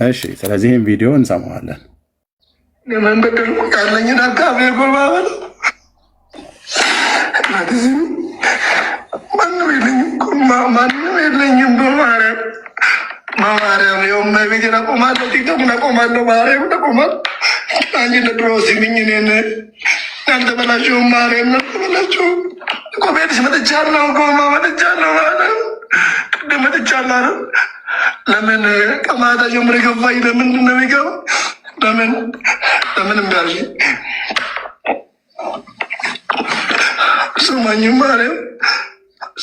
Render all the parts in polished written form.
እሺ፣ ስለዚህ ይህን ቪዲዮ እንሰማዋለን። ለምን በደልኩ ያለኝን አካባቢ ጎልባበል ማንም የለኝም በማርያም የውመቤት ነቆማለሁ፣ ቲክቶክ ነቆማለሁ፣ ማርያም ነቆማለሁ። አንቺ ለድሮ ሲምኝ እኔን ያልተበላሸውም ማርያም ያልተበላሸው እኮ ቤትሽ መጥቻለሁ እኮ መጥቻለሁ ማለት ቅድም መጥቻለሁ። ለምን ከማታ ጀምሮ የገባኝ ለምንድን ነው የሚገባው? ለምን እንዳልሽ ስማኝም ማርያም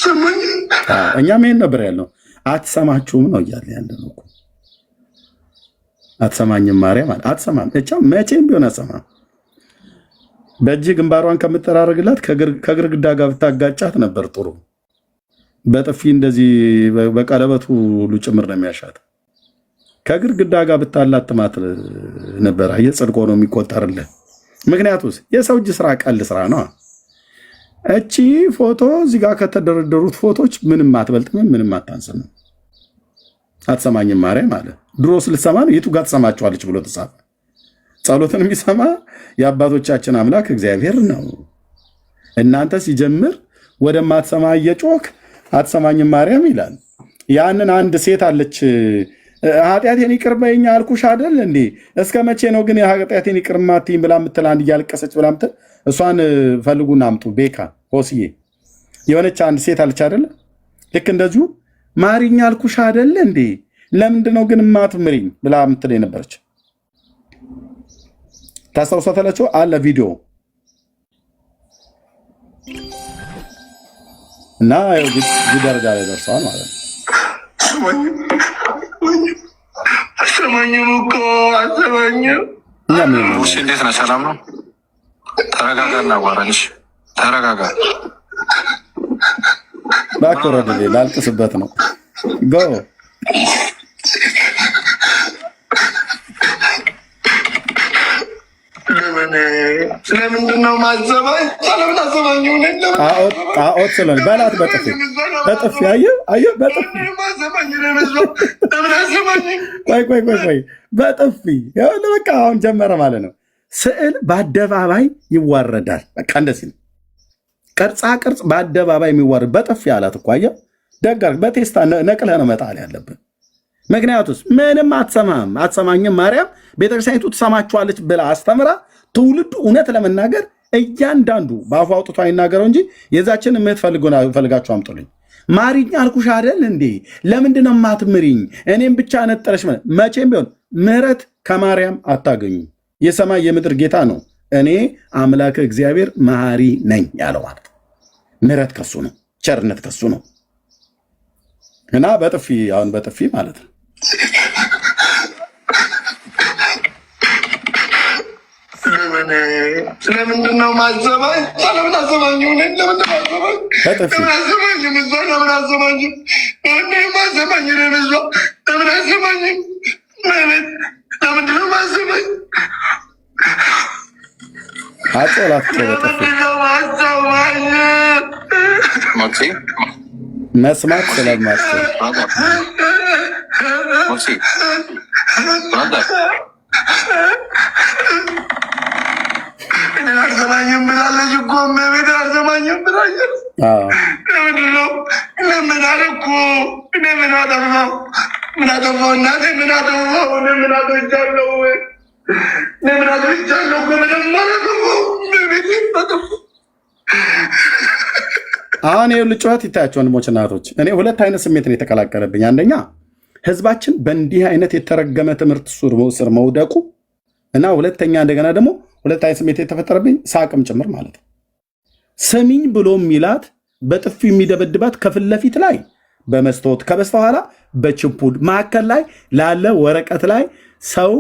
ስማኝ። እኛም ይሄን ነበር ያልነው። አትሰማችሁም ነው እያለ ያለ ነው እኮ። አትሰማኝም ማርያም አለ። አትሰማም እቻ መቼም ቢሆን አትሰማም። በእጅህ ግንባሯን ከምትጠራርግላት ከግርግዳ ጋር ብታጋጫት ነበር ጥሩ። በጥፊ እንደዚህ በቀለበቱ ሁሉ ጭምር ነው የሚያሻት። ከግርግዳ ጋር ብታላትማት ነበር። አየህ ጽድቆ ነው የሚቆጠርልህ። ምክንያቱስ የሰው እጅ ስራ ቀል ስራ ነው። እቺ ፎቶ እዚህ ጋር ከተደረደሩት ፎቶች ምንም አትበልጥም፣ ምንም አታንስም። አትሰማኝም ማርያም አለ። ድሮስ ልትሰማ ነው? የቱ ጋር ትሰማችኋለች ብሎ ተጻፈ። ጸሎትን የሚሰማ የአባቶቻችን አምላክ እግዚአብሔር ነው። እናንተ ሲጀምር ወደማትሰማ እየጮክ አትሰማኝም ማርያም ይላል። ያንን አንድ ሴት አለች፣ ኃጢአቴን ይቅር በይኝ አልኩሽ አይደል እንዴ? እስከ መቼ ነው ግን የኃጢአቴን ይቅር ማትይኝ ብላ ምትል አንድ እያለቀሰች ብላ ምትል፣ እሷን ፈልጉና አምጡ። ቤካ ሆስዬ የሆነች አንድ ሴት አለች አይደለ? ልክ እንደዚሁ ማሪኝ አልኩሽ አይደል እንዴ? ለምንድነው ግን ማትምሪኝ ብላ ምትል የነበረች ታስታውሳላችሁ? አለ ቪዲዮ እና እዚህ ደረጃ ላይ ደርሰዋል ማለት ነው። አሰማኝም እኮ አሰማኝም። እንዴት ነህ? ሰላም ነው? ተረጋጋ፣ እናዋራንሽ። ተረጋጋ። እባክህ ወረድ። ላልቅስበት ነው። ጎ ለምንድን ነው ማዘማኝ? ለምን አዘማኝ? ጣዖት ስለ በላት በጥፊ አየህ በጥፊ ቆይ በጥፊ በቃ አሁን ጀመረ ማለት ነው። ስዕል በአደባባይ ይዋረዳል። በቃ እንደዚህ ነው። ቅርጻ ቅርጽ በአደባባይ የሚዋረድ በጥፊ አላት እኮ አየህ። ደጋር በቴስታ ነቅለህ ነው መጣል ያለብን። ምክንያቱስ ምንም አትሰማኝም ማርያም ቤተክርስቲያኒቱ ትሰማችኋለች ብላ አስተምራ ትውልዱ እውነት ለመናገር እያንዳንዱ በአፉ አውጥቶ አይናገረው እንጂ የዛችን ፈልጋችሁ አምጡልኝ። ማሪኝ አልኩሽ አይደል እንዴ? ለምንድነው ማትምሪኝ? እኔም ብቻ ነጠረሽ። መቼም ቢሆን ምህረት ከማርያም አታገኙ። የሰማይ የምድር ጌታ ነው። እኔ አምላክ እግዚአብሔር መሐሪ ነኝ ያለው ማለት ምህረት ከሱ ነው፣ ቸርነት ከሱ ነው። እና በጥፊ አሁን በጥፊ ማለት ነው። ለምንድን ነው ማዘማኝ? ለምን አዘማኝ? ለምን አዘማኝ? ለምን አዘማኝ? ለምን አዘማኝ? ለምንድን ነው ማዘማኝ? አጮላት መስማት ስለማትችል አልሰማኝም ብላለች እኮ እመቤት አልሰማኝም ብላለች። ለምንድን ነው? ለምን አደረኩ? እኔ ምን አጠፋሁ? ምን አጠፋሁ? እናቴ ምን አጠፋሁ? እኔ ምን አጥፍቻለሁ? እኔ ምን አጥፍቻለሁ? ምንም አላጠፋሁም። እመቤቴ አጠፋሁ። አሁን ይኸውልህ ጩኸት ይታያቸው ወንድሞች እና እህቶች፣ እኔ ሁለት አይነት ስሜት ነው የተቀላቀለብኝ። አንደኛ ህዝባችን በእንዲህ አይነት የተረገመ ትምህርት ስር መውደቁ እና ሁለተኛ እንደገና ደግሞ ሁለት አይነት ስሜት የተፈጠረብኝ ሳቅም ጭምር ማለት ነው። ስሚኝ ብሎ የሚላት በጥፊ የሚደበድባት ከፊት ለፊት ላይ በመስታወት ከበስተኋላ በችፑድ ማዕከል ላይ ላለ ወረቀት ላይ ሰው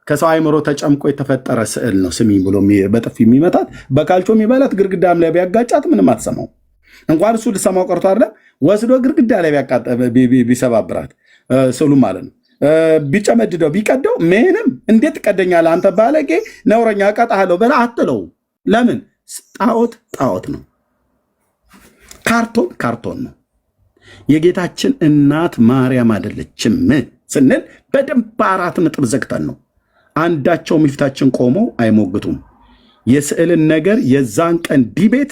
ከሰው አይምሮ ተጨምቆ የተፈጠረ ስዕል ነው። ስሚኝ ብሎ በጥፊ የሚመታት በካልቾ የሚበላት ግድግዳም ላይ ቢያጋጫት ምንም አትሰማው። እንኳን እሱ ልሰማው ቀርቶ አይደለም ወስዶ ግድግዳ ላይ ቢሰባብራት ስዕሉ ማለት ነው ቢጨመድደው ቢቀደው ምንም እንዴት ትቀደኛለህ አንተ ባለጌ ነውረኛ እቀጣለሁ በላ አትለው። ለምን? ጣዖት ነው። ካርቶን ነው። የጌታችን እናት ማርያም አይደለችም። ስንል በደንብ 4 ነጥብ ዘግተን ነው። አንዳቸውም ፊታችን ቆመው አይሞግቱም። የስዕልን ነገር የዛን ቀን ዲቤት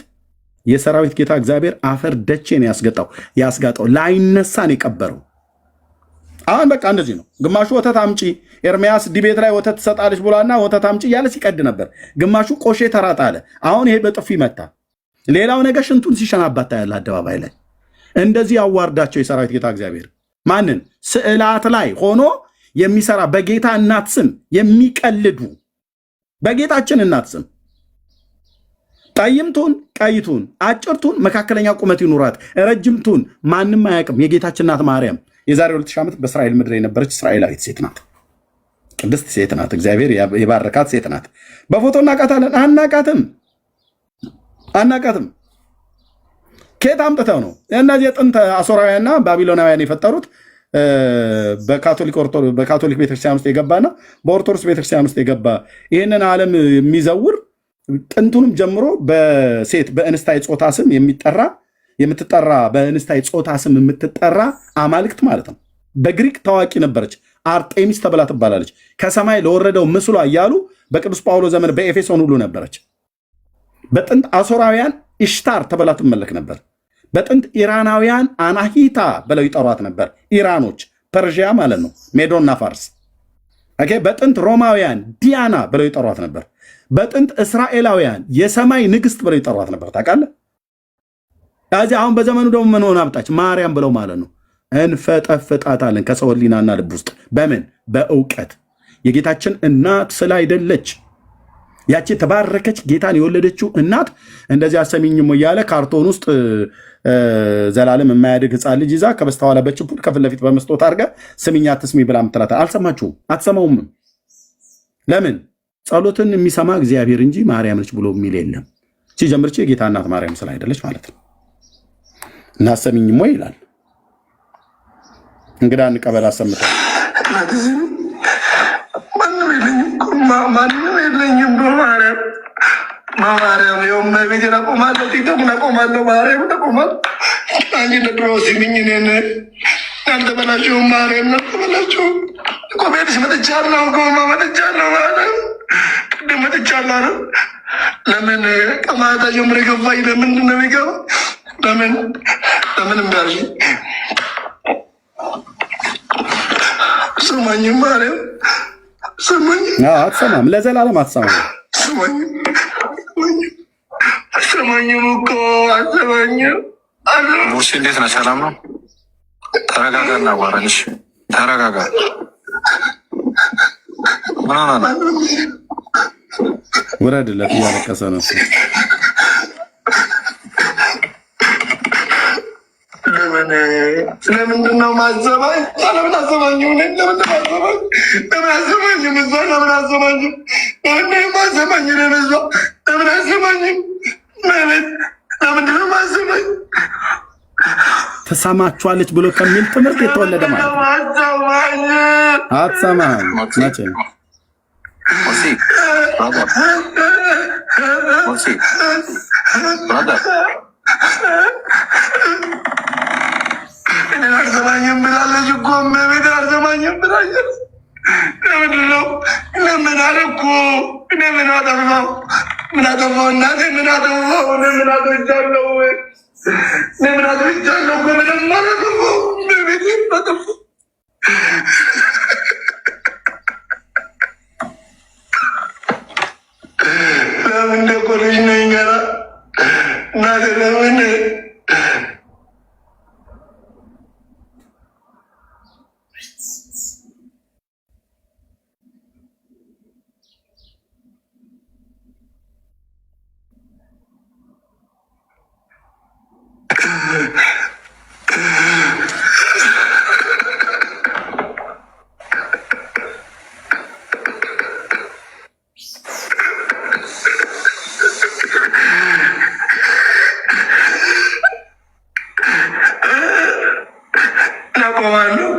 የሰራዊት ጌታ እግዚአብሔር አፈር ደቼን ያስጋጣው ላይነሳን የቀበረው። አሁን በቃ እንደዚህ ነው። ግማሹ ወተት አምጪ ኤርሚያስ ዲቤት ላይ ወተት ትሰጣለች ብሏና ወተት አምጪ እያለ ሲቀድ ነበር። ግማሹ ቆሼ ተራጣ አለ። አሁን ይሄ በጥፊ መታ። ሌላው ነገር ሽንቱን ሲሸናባታ ያለ አደባባይ ላይ እንደዚህ ያዋርዳቸው የሰራዊት ጌታ እግዚአብሔር። ማንን? ስዕላት ላይ ሆኖ የሚሰራ በጌታ እናት ስም የሚቀልዱ በጌታችን እናት ስም ጠይምቱን ቀይቱን አጭርቱን መካከለኛ ቁመት ይኑራት ረጅምቱን ማንም አያውቅም። የጌታችን እናት ማርያም የዛሬ 2000 ዓመት በእስራኤል ምድር የነበረች እስራኤላዊት ሴት ናት። ቅድስት ሴት ናት። እግዚአብሔር የባረካት ሴት ናት። በፎቶ እናቃታለን? አናቃትም። ከየት አምጥተው ነው? እነዚህ የጥንት አሦራውያንና ባቢሎናውያን የፈጠሩት በካቶሊክ ቤተክርስቲያን ውስጥ የገባና በኦርቶዶክስ ቤተክርስቲያን ውስጥ የገባ ይህንን ዓለም የሚዘውር ጥንቱንም ጀምሮ በሴት በእንስታይ ጾታ ስም የምትጠራ በእንስታይ ጾታ ስም የምትጠራ አማልክት ማለት ነው። በግሪክ ታዋቂ ነበረች። አርጤሚስ ተብላ ትባላለች። ከሰማይ ለወረደው ምስሏ እያሉ በቅዱስ ጳውሎስ ዘመን በኤፌሶን ሁሉ ነበረች። በጥንት አሦራውያን ኢሽታር ተብላ ትመለክ ነበር። በጥንት ኢራናውያን አናሂታ ብለው ይጠሯት ነበር። ኢራኖች ፐርዥያ ማለት ነው፣ ሜዶና ፋርስ። በጥንት ሮማውያን ዲያና ብለው ይጠሯት ነበር። በጥንት እስራኤላውያን የሰማይ ንግስት ብለው ይጠሯት ነበር። ታውቃለህ? ከዚህ አሁን በዘመኑ ደግሞ ምን ሆና አብጣች? ማርያም ብለው ማለት ነው። እንፈጠፍጣታለን ከሰው ሕሊናና ልብ ውስጥ። በምን? በእውቀት የጌታችን እናት ስላይደለች ያቺ የተባረከች ጌታን የወለደችው እናት እንደዚህ አሰሚኝም እያለ ካርቶን ውስጥ ዘላለም የማያድግ ህፃን ልጅ ይዛ ከበስተኋላ በችፑድ ከፊት ለፊት በመስጦት አድርጋ ስሚኛ አትስሚ ብላ ምትላታ። አልሰማችሁም? አትሰማውም። ለምን? ጸሎትን የሚሰማ እግዚአብሔር እንጂ ማርያም ነች ብሎ የሚል የለም። ሲጀምርች የጌታ እናት ማርያም ስላይደለች ማለት ነው። እናሰሚኝም ወይ ይላል። እንግዳ እንቀበል አሰምተን ማንም የለኝም። በማርያም የውም ቤት ነቆማለሁ፣ ቲክቶክ ነቆማለሁ፣ ማርያም ነቆማል። አንቺ ነድሮ ሲምኝ እኔን ያልተበላችሁም ማርያም ነተበላችሁ እኮ ቤትሽ መጥቻለሁ እኮ መጥቻለሁ ማለት ቅድም መጥቻለሁ አለ። ለምን ቀማታ ጀምሮ የገባኝ ለምንድን ነው የሚገባ? ለምን እንዳልሽ ስማኝም ማርያም አትሰማም። ለዘላለም አትሰማም። አትሰማኝም እኮ አትሰማኝም። ሙርሲ እንዴት ነህ? ሰላም ነው? ተረጋጋ፣ እናዋራልሽ። ተረጋጋ። ምን ሆነህ ነው? ውረድለት፣ እያለቀሰ ነው። ለምንድን ነው ማዘማኝ? ለምን አዘማኝ? ለምን አዘማኝ? እዛ ለምን አዘማኝ? ማዘማኝ ለበዛ ለምን አዘማኝም? ለምንድን ነው ማዘማኝ? ተሰማችኋለች ብሎ ከሚል ትምህርት የተወለደ ማለት ነው። አትሰማም መቼ አልሰማኝም ብላለች እኮ እመቤቴ፣ አልሰማኝም ብላለች። ለምንድን ነው? ለምን አደረኩ? እኔ ምን አጠፋሁ? ምን አጠፋሁ? እናቴ ምን አጠፋሁ? እኔ ምን አጥፍቻለሁ? እኔ ምን አጥፍቻለሁ? ምንም አላጠፋሁ። እመቤቴ አጠፋሁ። ለምን እኮ ልጅ ነኝ ገና እናቴ ለምን እናቆማለሁ?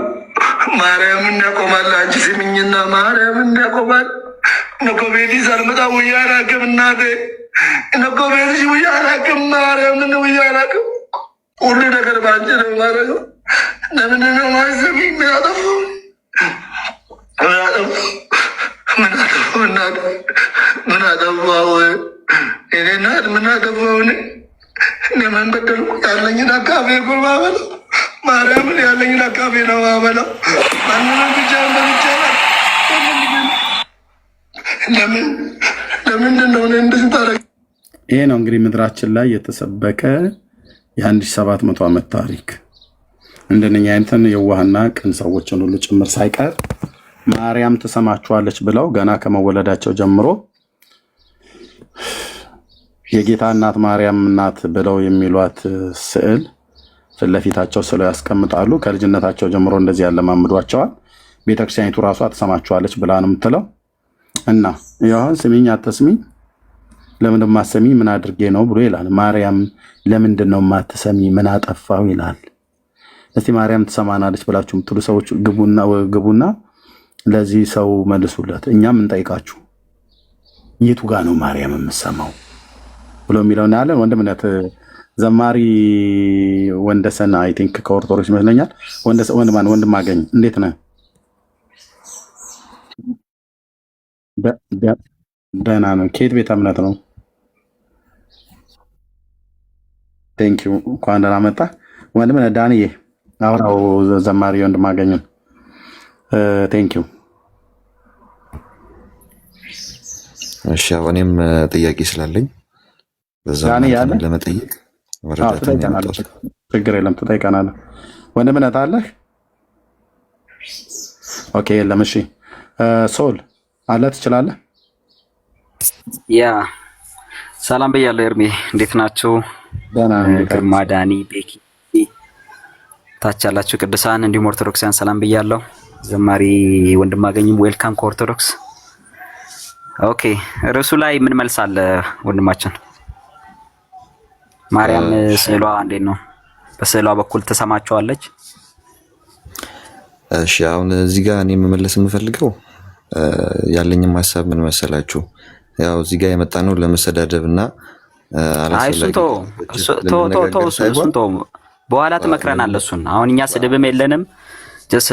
ማርያምን ያቆማል። አንቺ ስምኝና ማርያምን ያቆማል። እነኮ ቤቲ ሳልመጣ ውዬ አላውቅም። እናቴ እነኮ ቤትሽ ውዬ አላውቅም። ማርያምን ውዬ አላውቅም። ሁሉ ነገር በአንቺ ነው የማደርገው። ለምንድን ነው ማሰብ? ምን አጠፋሁ? ምን አጠፋው? እኔ እናት ምን አጠፋው? እኔ ምን በደልኩ? ያለኝን አካፌ እኮ ማበለው ማርያምን ያለኝን አካፌ ነው ማበለው። ማንንም ብቻ በብቻ ለምንድን ነው እንደዚህ ታደርግ? ይሄ ነው እንግዲህ ምድራችን ላይ የተሰበከ የ1700 ዓመት ታሪክ። እንደነኛ አይነትን የዋህና ቅን ሰዎችን ሁሉ ጭምር ሳይቀር ማርያም ትሰማችኋለች ብለው ገና ከመወለዳቸው ጀምሮ የጌታ እናት ማርያም ናት ብለው የሚሏት ስዕል ፊት ለፊታቸው ስለው ያስቀምጣሉ። ከልጅነታቸው ጀምሮ እንደዚህ ያለማምዷቸዋል። ቤተክርስቲያኒቱ ራሷ ትሰማችኋለች ብላ ነው የምትለው። እና ይሁን ስሚኝ አትስሚኝ ለምን ማሰሚ ምን አድርጌ ነው ብሎ ይላል። ማርያም ለምንድን ነው ማትሰሚ? ምን አጠፋው ይላል። እስቲ ማርያም ትሰማናለች ብላችሁ የምትሉ ሰዎች ግቡና ለዚህ ሰው መልሱለት። እኛም እንጠይቃችሁ የቱ ጋር ነው ማርያም የምትሰማው ብሎ የሚለውን ያለን ወንድምነት ዘማሪ ወንደሰን አይ ቲንክ ከኦርቶዶክስ ይመስለኛል። ወንድም አገኝ እንዴት ነህ? ደህና ነው። ከየት ቤተ እምነት ነው? ቴንክ ዩ እንኳን ደህና መጣ ወንድምነት ዳንዬ። አውራው ዘማሪ ወንድም አገኝን ቴንክ ዩ። እሺ እኔም ጥያቄ ስላለኝ በዛ ለመጠየቅ ችግር የለም ትጠይቀናለህ። ወንድምነት አለህ? ኦኬ የለም። እሺ ሶል አለ ትችላለህ? ያ ሰላም ብያለሁ። ኤርሚ እንዴት ናችሁ? ግርማ፣ ዳኒ፣ ቤኪ፣ ታች ያላችሁ ቅዱሳን እንዲሁም ኦርቶዶክሳውያን ሰላም ብያለሁ። ዘማሪ ወንድማገኝም ዌልካም ከኦርቶዶክስ። ኦኬ ርዕሱ ላይ ምን መልስ አለ ወንድማችን? ማርያም ስዕሏ እንዴት ነው? በስዕሏ በኩል ትሰማቸዋለች? እሺ አሁን እዚህ ጋር እኔ መመለስ የምፈልገው ያለኝም ሀሳብ ምን መሰላችሁ? ያው እዚህ ጋር የመጣ ነው ለመሰዳደብ እና በኋላ ትመክረናለህ እሱን። አሁን እኛ ስድብም የለንም። ጀስ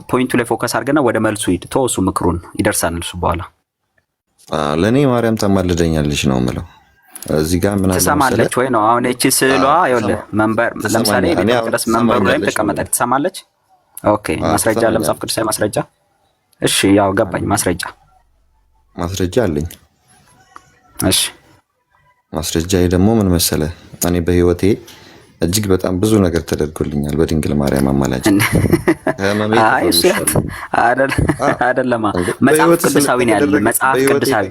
ፖይንቱ ላይ ፎከስ አድርገና ወደ መልሱ ሂድ። እሱ ምክሩን ይደርሳል እሱ በኋላ። ለእኔ ማርያም ታማልደኛለች ነው የምለው። እዚህ ጋር ምን ትሰማለች ወይ ነው አሁን እቺ ስዕሏ? ይኸውልህ መንበር ለምሳሌ ቤተ መቅደስ መንበሩ ላይ ትቀመጣለች። ትሰማለች? ኦኬ ማስረጃ ለመጽሐፍ ቅዱሳዊ ማስረጃ? እሺ ያው ገባኝ። ማስረጃ አለኝ። እሺ ማስረጃዬ ደግሞ ምን መሰለ? እኔ በህይወቴ እጅግ በጣም ብዙ ነገር ተደርጎልኛል በድንግል ማርያም አማላጅነት። አይ እሱያት አይደለም መጽሐፍ ቅዱሳዊ ነው ያለው። መጽሐፍ ቅዱሳዊ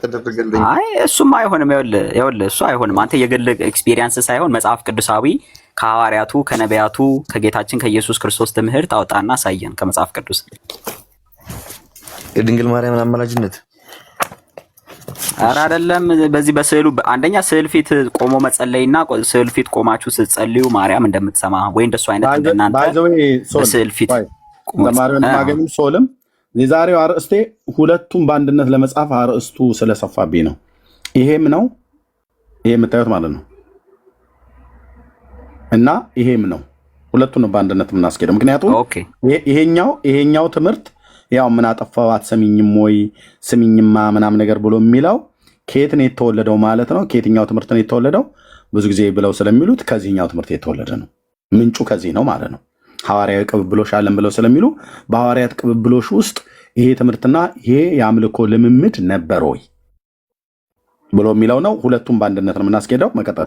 አይ እሱማ አይሆንም። ይኸውልህ እሱ አይሆንም። አንተ የግል ኤክስፒሪየንስ ሳይሆን መጽሐፍ ቅዱሳዊ ከሐዋርያቱ ከነቢያቱ ከጌታችን ከኢየሱስ ክርስቶስ ትምህርት አውጣና አሳየን ከመጽሐፍ ቅዱስ የድንግል ማርያምን አማላጅነት። ኧረ አይደለም። በዚህ በስዕሉ አንደኛ ስዕል ፊት ቆሞ መጸለይና ስዕል ፊት ቆማችሁ ስትጸልዩ ማርያም እንደምትሰማ ወይ እንደሱ አይነት እንደናንተ በስዕል ፊት ዘማሪውን ማገኝም ሶልም የዛሬው አርእስቴ ሁለቱም በአንድነት ለመጻፍ አርእስቱ ስለሰፋብኝ ነው። ይሄም ነው ይሄ የምታዩት ማለት ነው እና ይሄም ነው ሁለቱን በአንድነት የምናስኬደው። ምክንያቱም ይሄኛው ትምህርት ያው ምን አጠፋው አትሰሚኝም ወይ ስሚኝማ ምናምን ነገር ብሎ የሚለው ከየት ነው የተወለደው ማለት ነው። ከየትኛው ትምህርት ነው የተወለደው? ብዙ ጊዜ ብለው ስለሚሉት ከዚህኛው ትምህርት የተወለደ ነው። ምንጩ ከዚህ ነው ማለት ነው። ሐዋርያዊ ቅብብሎሽ አለን ብለው ስለሚሉ በሐዋርያት ቅብብሎሽ ውስጥ ይሄ ትምህርትና ይሄ የአምልኮ ልምምድ ነበር ወይ ብሎ የሚለው ነው። ሁለቱም በአንድነት ነው የምናስኬደው። መቀጠል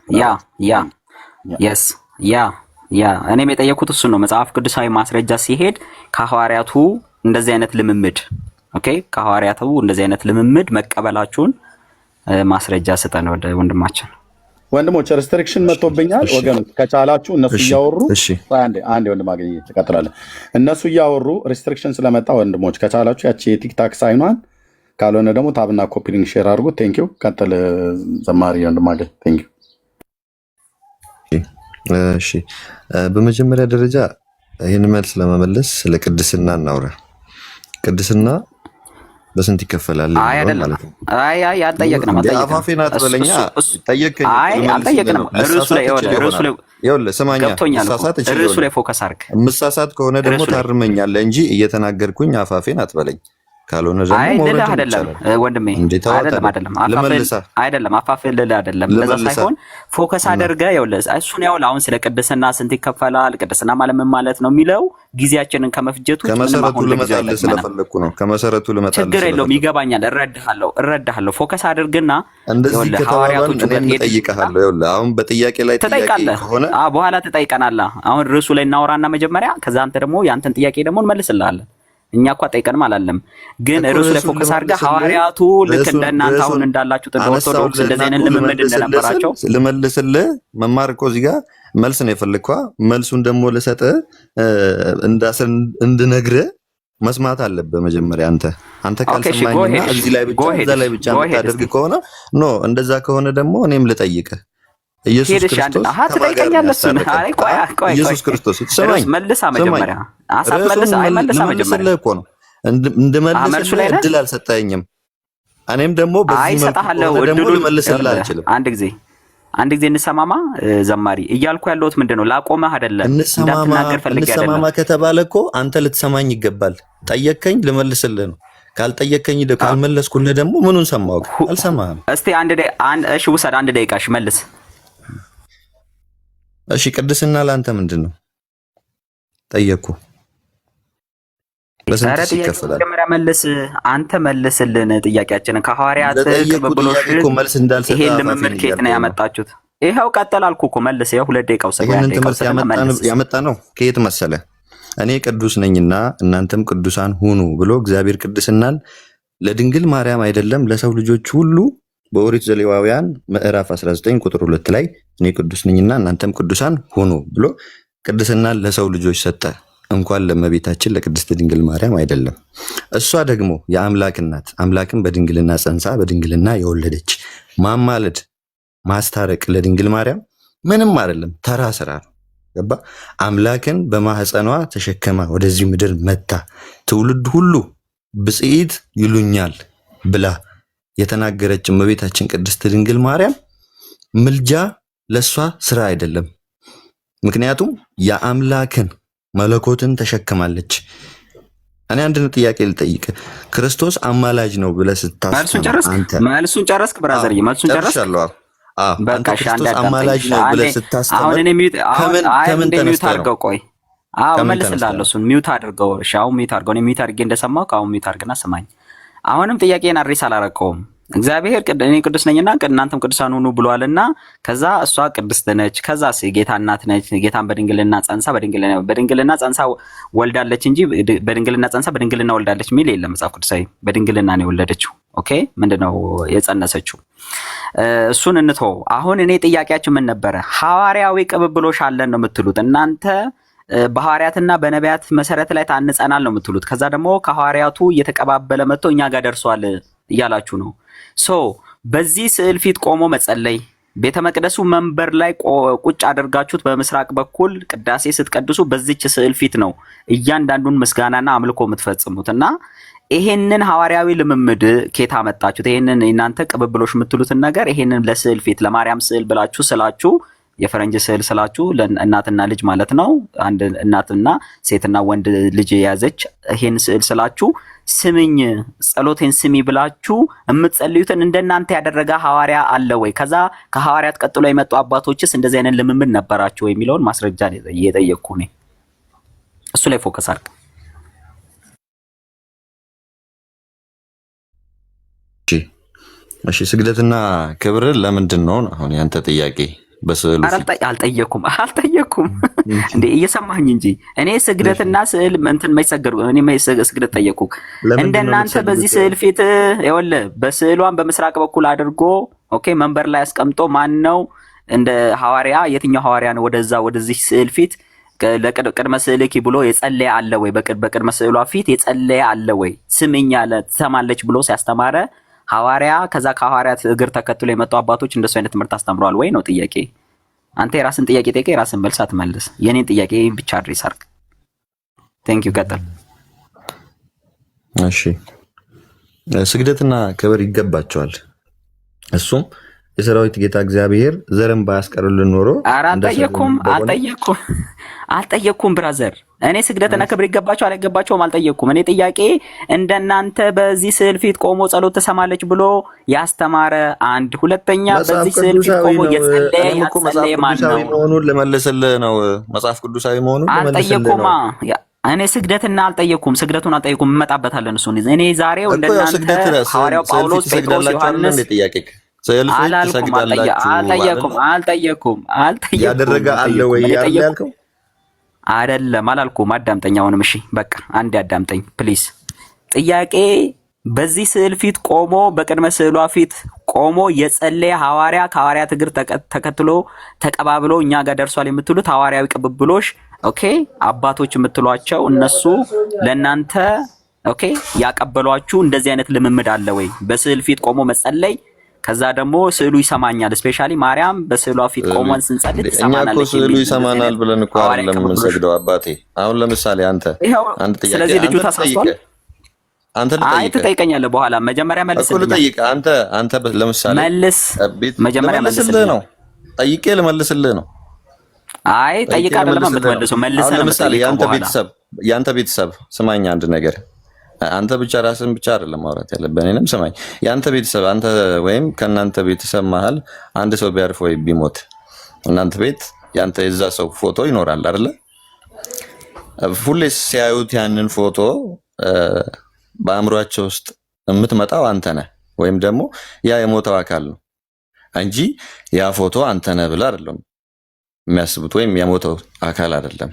እኔም የጠየኩት እሱን ነው። መጽሐፍ ቅዱሳዊ ማስረጃ ሲሄድ ከሐዋርያቱ እንደዚህ አይነት ልምምድ ከሐዋርያቱ እንደዚህ አይነት ልምምድ መቀበላችሁን ማስረጃ ስጠን። ወደ ወንድማችን ወንድሞች ሬስትሪክሽን መጥቶብኛል ወገኖች፣ ከቻላችሁ እነሱ እያወሩ አንዴ ወንድም አገኘ ተቀጥላለ። እነሱ እያወሩ ሬስትሪክሽን ስለመጣ ወንድሞች ከቻላችሁ ያቺ የቲክታክ ሳይኗን፣ ካልሆነ ደግሞ ታብና ኮፒ ሊንክ ሼር አድርጉት። ቴንክ ዩ። ቀጥል ዘማሪ ወንድም አገኘ። ቴንክ ዩ። እሺ በመጀመሪያ ደረጃ ይህን መልስ ለመመለስ ስለ ቅድስና እናውራ። ቅድስና በስንት ይከፈላል? አይ አይደለም፣ አይ አልጠየቅንም። አፋፌን አትበለኛ። ጠየቅኝ። አይ አልጠየቅንም። ርዕሱ ላይ ይኸውልህ ስማኛ፣ ርዕሱ ላይ ፎከስ አድርግ። ምሳሳት ከሆነ ደግሞ ታርመኛለህ እንጂ እየተናገርኩኝ አፋፌን አትበለኝ። ካልሆነ ደግሞ አይ ልልህ አይደለም ወንድሜ፣ አይደለም አፋፍህ ልልህ አይደለም። ለዛ ሳይሆን ፎከስ አድርገህ ይኸውልህ እሱን አሁን ስለ ቅድስና ስንት ይከፈላል፣ ቅድስና ማለት ምን ማለት ነው የሚለው ጊዜያችንን ከመፍጀቱ ከመሰረቱ ልመጣልህ ስለፈለኩ ነው። ከመሰረቱ ልመጣልህ ችግር የለውም፣ ይገባኛል፣ እረዳሃለሁ። ፎከስ አድርግና ይኸውልህ ሐዋርያቶቹ እጠይቅሃለሁ። ይኸውልህ አሁን በጥያቄ ላይ ትጠይቃለህ፣ በኋላ ትጠይቀናለህ። አሁን ርዕሱ ላይ እናወራና መጀመሪያ፣ ከዛ አንተ ደግሞ ያንተን ጥያቄ ደግሞ እንመልስልሃለን። እኛ እኮ ጠይቀንም አላለም፣ ግን ርዕሱ ላይ ፎከስ አድርገህ ሐዋርያቱ ልክ እንደናንተ አሁን እንዳላችሁት እንደ ኦርቶዶክስ እንደዚህ አይነት ልምምድ እንደነበራቸው ልመልስልህ። መማር እኮ እዚህ ጋር መልስ ነው የፈለግከው። መልሱን ደግሞ ልሰጥህ እንድነግርህ መስማት አለብህ መጀመሪያ። አንተ ካልሰማኝና እዚህ ላይ ብቻ እዛ ላይ ብቻ የምታደርግ ከሆነ ኖ፣ እንደዛ ከሆነ ደግሞ እኔም ልጠይቅህ። ኢየሱስ ክርስቶስ ሰማኝ መልሳ መጀመሪያ አሳት መልሳ መጀመሪያ እኮ ነው እንድመልስልህ እድል አልሰጠኸኝም። እኔም ደግሞ በዚህ መልኩ ደግሞ ልመልስልህ አልችልም። አንድ ጊዜ እንሰማማ። ዘማሪ እያልኩ ያለሁት ምንድነው? ላቆመህ አይደለም እንዳትናገር ፈልጌ አይደለም። እንሰማማ ከተባለ እኮ አንተ ልትሰማኝ ይገባል። ጠየቅከኝ፣ ልመልስልህ ነው። ካልጠየቅከኝ ካልመለስኩልህ ደግሞ ምኑን ሰማሁ? አልሰማህም። እስቲ እሺ ውሰድ፣ 1 ደቂቃ እሺ፣ መልስ። እሺ ቅድስና ለአንተ ምንድን ነው? ጠየቅኩ። በስንት ይከፈላል? መጀመሪያ መልስ፣ አንተ መልስልን ጥያቄያችንን። ከሐዋርያት ቅብብሎሽ ይሄን ልምምድ ከየት ነው ያመጣችሁት? ይኸው ቀጥል አልኩ እኮ መልስ። ይኸው 2 ደቂቃ ውሰድ። ይሄንን ትምህርት ያመጣ ነው ከየት መሰለ? እኔ ቅዱስ ነኝና እናንተም ቅዱሳን ሁኑ ብሎ እግዚአብሔር ቅድስናን ለድንግል ማርያም አይደለም ለሰው ልጆች ሁሉ በኦሪት ዘሌዋውያን ምዕራፍ 19 ቁጥር 2 ላይ እኔ ቅዱስ ነኝና እናንተም ቅዱሳን ሁኑ ብሎ ቅድስናን ለሰው ልጆች ሰጠ። እንኳን ለእመቤታችን ለቅድስት ድንግል ማርያም አይደለም። እሷ ደግሞ የአምላክ እናት፣ አምላክን በድንግልና ጸንሳ በድንግልና የወለደች ማማለድ ማስታረቅ ለድንግል ማርያም ምንም አይደለም፣ ተራ ስራ ነው። ገባ? አምላክን በማህፀኗ ተሸከማ ወደዚህ ምድር መታ ትውልድ ሁሉ ብጽዕት ይሉኛል ብላ የተናገረች እመቤታችን ቅድስት ድንግል ማርያም ምልጃ ለሷ ስራ አይደለም። ምክንያቱም የአምላክን መለኮትን ተሸክማለች። እኔ አንድ ጥያቄ ልጠይቅ። ክርስቶስ አማላጅ ነው ብለህ ስታስብ መልሱን ጨረስክ? ብራዘርዬ መልሱን ጨረስክ? በቃ ክርስቶስ አማላጅ ነው ብለህ ስታስብ ከምን ተነስተህ ነው? ቆይ መልስልሃለሁ። እሱን ሚውት አድርገው። እሺ አሁን ሚውት አድርገው። እኔ ሚውት አድርጌ እንደሰማሁ አሁን ሚውት አድርግና ስማኝ። አሁንም ጥያቄን አድሬስ አላረከውም። እግዚአብሔር እኔ ቅዱስ ነኝና እናንተም ቅዱሳን ሁኑ ብሏልና፣ ከዛ እሷ ቅድስት ነች፣ ከዛ ጌታ እናት ነች። ጌታን በድንግልና ጸንሳ በድንግልና ጸንሳ ወልዳለች እንጂ በድንግልና ጸንሳ በድንግልና ወልዳለች የሚል የለም መጽሐፍ ቅዱሳዊ። በድንግልና ነው የወለደችው። ኦኬ፣ ምንድነው የጸነሰችው? እሱን እንተው። አሁን እኔ ጥያቄያችሁ ምን ነበረ? ሐዋርያዊ ቅብብሎሽ አለን ነው የምትሉት እናንተ። በሐዋርያትና በነቢያት መሰረት ላይ ታንጸናል ነው የምትሉት። ከዛ ደግሞ ከሐዋርያቱ እየተቀባበለ መጥቶ እኛ ጋር ደርሷል እያላችሁ ነው። በዚህ ስዕል ፊት ቆሞ መጸለይ፣ ቤተ መቅደሱ መንበር ላይ ቁጭ አድርጋችሁት በምስራቅ በኩል ቅዳሴ ስትቀድሱ በዚች ስዕል ፊት ነው እያንዳንዱን ምስጋናና አምልኮ የምትፈጽሙት። እና ይሄንን ሐዋርያዊ ልምምድ ኬታ መጣችሁት? ይሄንን እናንተ ቅብብሎሽ የምትሉትን ነገር ይሄንን ለስዕል ፊት ለማርያም ስዕል ብላችሁ ስላችሁ የፈረንጅ ስዕል ስላችሁ ለእናትና ልጅ ማለት ነው። አንድ እናትና ሴትና ወንድ ልጅ የያዘች ይሄን ስዕል ስላችሁ ስምኝ ጸሎቴን ስሚ ብላችሁ የምትጸልዩትን እንደናንተ ያደረገ ሐዋርያ አለ ወይ? ከዛ ከሐዋርያት ቀጥሎ የመጡ አባቶችስ እንደዚህ አይነት ልምምድ ነበራቸው ወይ የሚለውን ማስረጃ እየጠየቅኩ ነኝ። እሱ ላይ ፎከስ አድርግ። እሺ ስግደትና ክብር ለምንድን ነው አሁን ያንተ ጥያቄ? በስዕሉ አልጠየኩም እንዴ? እየሰማኸኝ እንጂ እኔ ስግደትና ስዕል እንትን የማይሰገዱ እኔ ስግደት ጠየቁ። እንደናንተ በዚህ ስዕል ፊት ይኸውልህ በስዕሏን በምስራቅ በኩል አድርጎ ኦኬ መንበር ላይ አስቀምጦ ማን ነው እንደ ሐዋርያ የትኛው ሐዋርያ ነው ወደዚህ ስዕል ፊት ለቅድመ ስዕልኪ ብሎ የጸለየ አለ ወይ? በቅድመ ስዕሏ ፊት የጸለየ አለ ወይ? ስምኝ አለ ትሰማለች ብሎ ሲያስተማረ ሐዋርያ ከዛ ከሐዋርያት እግር ተከትሎ የመጡ አባቶች እንደሱ አይነት ትምህርት አስተምረዋል ወይ ነው ጥያቄ። አንተ የራስን ጥያቄ ጠይቀህ የራስን መልስ አትመልስ። የኔን ጥያቄ ብቻ አድሬስ አድርግ። ቴንክ ዩ። ቀጥል። እሺ ስግደትና ክብር ይገባቸዋል። እሱም የሰራዊት ጌታ እግዚአብሔር ዘርን ባያስቀርልን ኖሮ አልጠየቅኩም ብራዘር። እኔ ስግደትና ክብር ይገባቸዋል አይገባቸውም አልጠየቅኩም። እኔ ጥያቄ እንደናንተ በዚህ ስዕል ፊት ቆሞ ጸሎት ትሰማለች ብሎ ያስተማረ አንድ፣ ሁለተኛ በዚህ ስዕል ፊት ቆሞ የጸለየ ማን ነው? መሆኑን ልመልስልህ ነው። መጽሐፍ ቅዱሳዊ መሆኑን አልጠየቅኩማ። እኔ ስግደቱን አልጠየቅኩም። እንመጣበታለን እሱን። እኔ ዛሬው እንደናንተ ሐዋርያው ጳውሎስ፣ ጴጥሮስ፣ ዮሐንስ አልጠየቅኩም። ያደረገ አለ ወይ ያልከው አይደለም አላልኩም። አዳምጠኝ አሁንም። እሺ በቃ አንድ አዳምጠኝ ፕሊዝ። ጥያቄ በዚህ ስዕል ፊት ቆሞ በቅድመ ስዕሏ ፊት ቆሞ የጸለየ ሐዋርያ ከሐዋርያት እግር ተከትሎ ተቀባብሎ እኛ ጋር ደርሷል የምትሉት ሐዋርያዊ ቅብብሎሽ ኦኬ፣ አባቶች የምትሏቸው እነሱ ለእናንተ ኦኬ ያቀበሏችሁ እንደዚህ አይነት ልምምድ አለ ወይ? በስዕል ፊት ቆሞ መጸለይ ከዛ ደግሞ ስዕሉ ይሰማኛል። ስፔሻሊ ማርያም በስዕሏ ፊት ቆመን ስንጸልይ ትሰማናለች። እኛ እኮ ስዕሉ ይሰማናል ብለን እኮ አይደለም የምንሰግደው አባቴ። አሁን ለምሳሌ አንተ ጥያቄ ስለዚህ ልጁ ተሳስቷል። አንተ ትጠይቀኛለህ በኋላ መጀመሪያ መልስ እኮ ልጠይቅ። አንተ ለምሳሌ መልስ መጀመሪያ መልስልህ ነው። ጠይቄ ልመልስልህ ነው። አይ ጠይቃ አይደለም የምትመልሰው መልሰህ ነው። ለምሳሌ ያንተ ቤተሰብ ስማኝ አንድ ነገር አንተ ብቻ ራስን ብቻ አይደለም ማውራት ያለብህ። እኔንም ስማኝ። ያንተ ቤተሰብ አንተ ወይም ከናንተ ቤተሰብ መሃል አንድ ሰው ቢያርፍ ወይ ቢሞት እናንተ ቤት ያንተ የዛ ሰው ፎቶ ይኖራል አይደለ? ሁሌ ሲያዩት ያንን ፎቶ በአእምሯቸው ውስጥ የምትመጣው አንተ ነህ ወይም ደግሞ ያ የሞተው አካል ነው እንጂ ያ ፎቶ አንተ ነህ ብለህ አይደለም የሚያስቡት ወይም የሞተው አካል አይደለም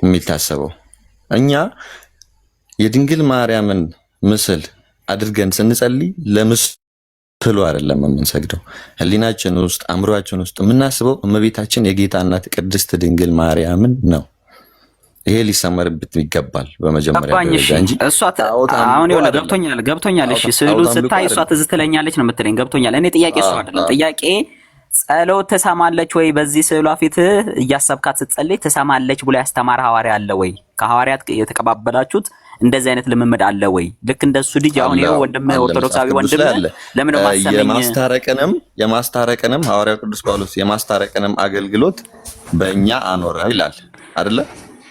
የሚታሰበው። እኛ የድንግል ማርያምን ምስል አድርገን ስንጸልይ ለምስሉ አይደለም የምንሰግደው። ህሊናችን ውስጥ አእምሯችን ውስጥ የምናስበው እመቤታችን የጌታ እናት ቅድስት ድንግል ማርያምን ነው። ይሄ ሊሰመርበት ይገባል በመጀመሪያ ደረጃ እንጂ እሷ አሁን ይኸውልህ ገብቶኛል። እሺ ስዕሉን ስታይ እሷ ትዝ ትለኛለች ነው የምትለኝ። ገብቶኛል። እኔ ጥያቄ እሷ አይደለም ጥያቄ ጸሎት ትሰማለች ወይ? በዚህ ስዕሏ ፊት እያሰብካት ስትጸልይ ትሰማለች ብሎ ያስተማረ ሐዋርያ አለ ወይ? ከሐዋርያት የተቀባበላችሁት እንደዚህ አይነት ልምምድ አለ ወይ? ልክ እንደሱ ልጅ አሁን ይኸው ወንድም ኦርቶዶክሳዊ ወንድም ለምን የማስታረቅንም ሐዋርያው ቅዱስ ጳውሎስ የማስታረቅንም አገልግሎት በእኛ አኖረ ይላል አይደለ?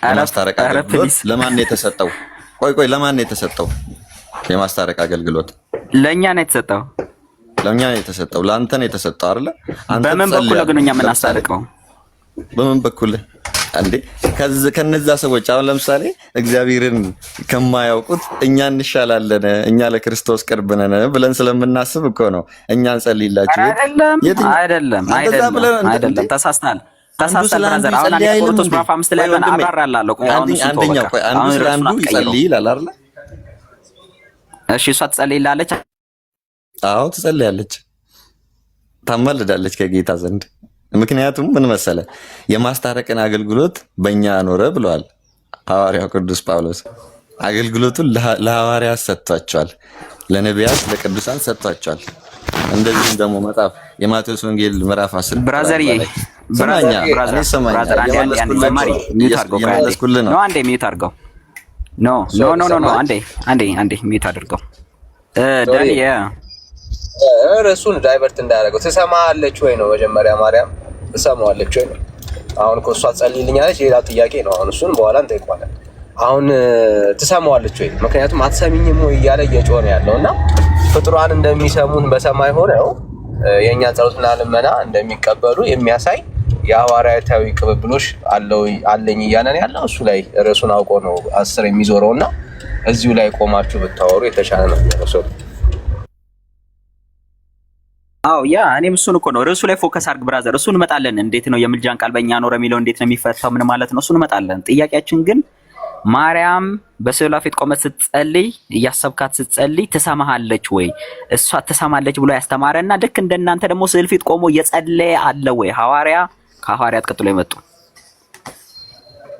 የማስታረቅ አገልግሎት ለማን ነው የተሰጠው? ቆይ ለማን ነው የተሰጠው? የማስታረቅ አገልግሎት ለእኛ ነው የተሰጠው። ለኛ ነው የተሰጠው። ለአንተ ነው የተሰጠው አይደለ? አንተ በምን በኩል ግን እኛ የምናስታርቀው በምን በኩል እንዴ? ከነዛ ሰዎች አሁን ለምሳሌ እግዚአብሔርን ከማያውቁት እኛ እንሻላለን፣ እኛ ለክርስቶስ ቅርብ ነን ብለን ስለምናስብ እኮ ነው እኛ እንጸልይላችሁ። አይደለም ተሳስተናል። ብራዘር አሁን አንዴ ቆሮንቶስ ምዕራፍ 5 ላይ አብራራላለሁ። ቆይ አሁን አንዱ ይጸልይ ይላል አይደለ? እሺ እሷ ትጸልይላለች። አዎ ትጸልያለች፣ ታማልዳለች ከጌታ ዘንድ። ምክንያቱም ምን መሰለ የማስታረቅን አገልግሎት በእኛ አኖረ ብለዋል ሐዋርያው ቅዱስ ጳውሎስ። አገልግሎቱን ለሐዋርያት ሰጥቷቸዋል፣ ለነቢያት ለቅዱሳን ሰጥቷቸዋል። እንደዚህም ደግሞ መጽሐፍ የማቴዎስ ወንጌል ምዕራፍ 10 ብራዘር አንዴ ሚዩት አድርገው። አንዴ ሚዩት አድርገው ዳኒ እሱን ዳይቨርት እንዳያደርገው። ትሰማለች ወይ ነው መጀመሪያ። ማርያም ትሰማዋለች ወይ ነው። አሁን እኮ እሷ ጸልይልኛለች ሌላ ጥያቄ ነው። አሁን እሱን በኋላ እንጠይቀዋለን። አሁን ትሰማዋለች ወይ? ምክንያቱም አትሰሚኝም ወይ እያለ እየጮኸ ነው ያለው እና ፍጡራን እንደሚሰሙን በሰማይ ሆነው የእኛን ጸሎትና ልመና እንደሚቀበሉ የሚያሳይ የሐዋርያታዊ ቅብብሎሽ አለኝ እያለን ያለው እሱ ላይ ርዕሱን አውቆ ነው 10 የሚዞረው እና እዚሁ ላይ ቆማችሁ ብታወሩ የተሻለ ነው የሚሆነው። አዎ ያ እኔም እሱን እኮ ነው ርዕሱ ላይ ፎከስ አድርግ ብራዘር። እሱን እንመጣለን። እንዴት ነው የምልጃን ቃል በእኛ ኖረ የሚለው እንዴት ነው የሚፈታው ምን ማለት ነው? እሱን እንመጣለን። ጥያቄያችን ግን ማርያም በስዕሏ ፊት ቆመት ስትጸልይ እያሰብካት ስትጸልይ ትሰማሃለች ወይ? እሷ ትሰማለች ብሎ ያስተማረና ልክ እንደናንተ ደግሞ ስዕል ፊት ቆሞ እየጸለየ አለ ወይ? ሐዋርያ ከሐዋርያት ቀጥሎ የመጡ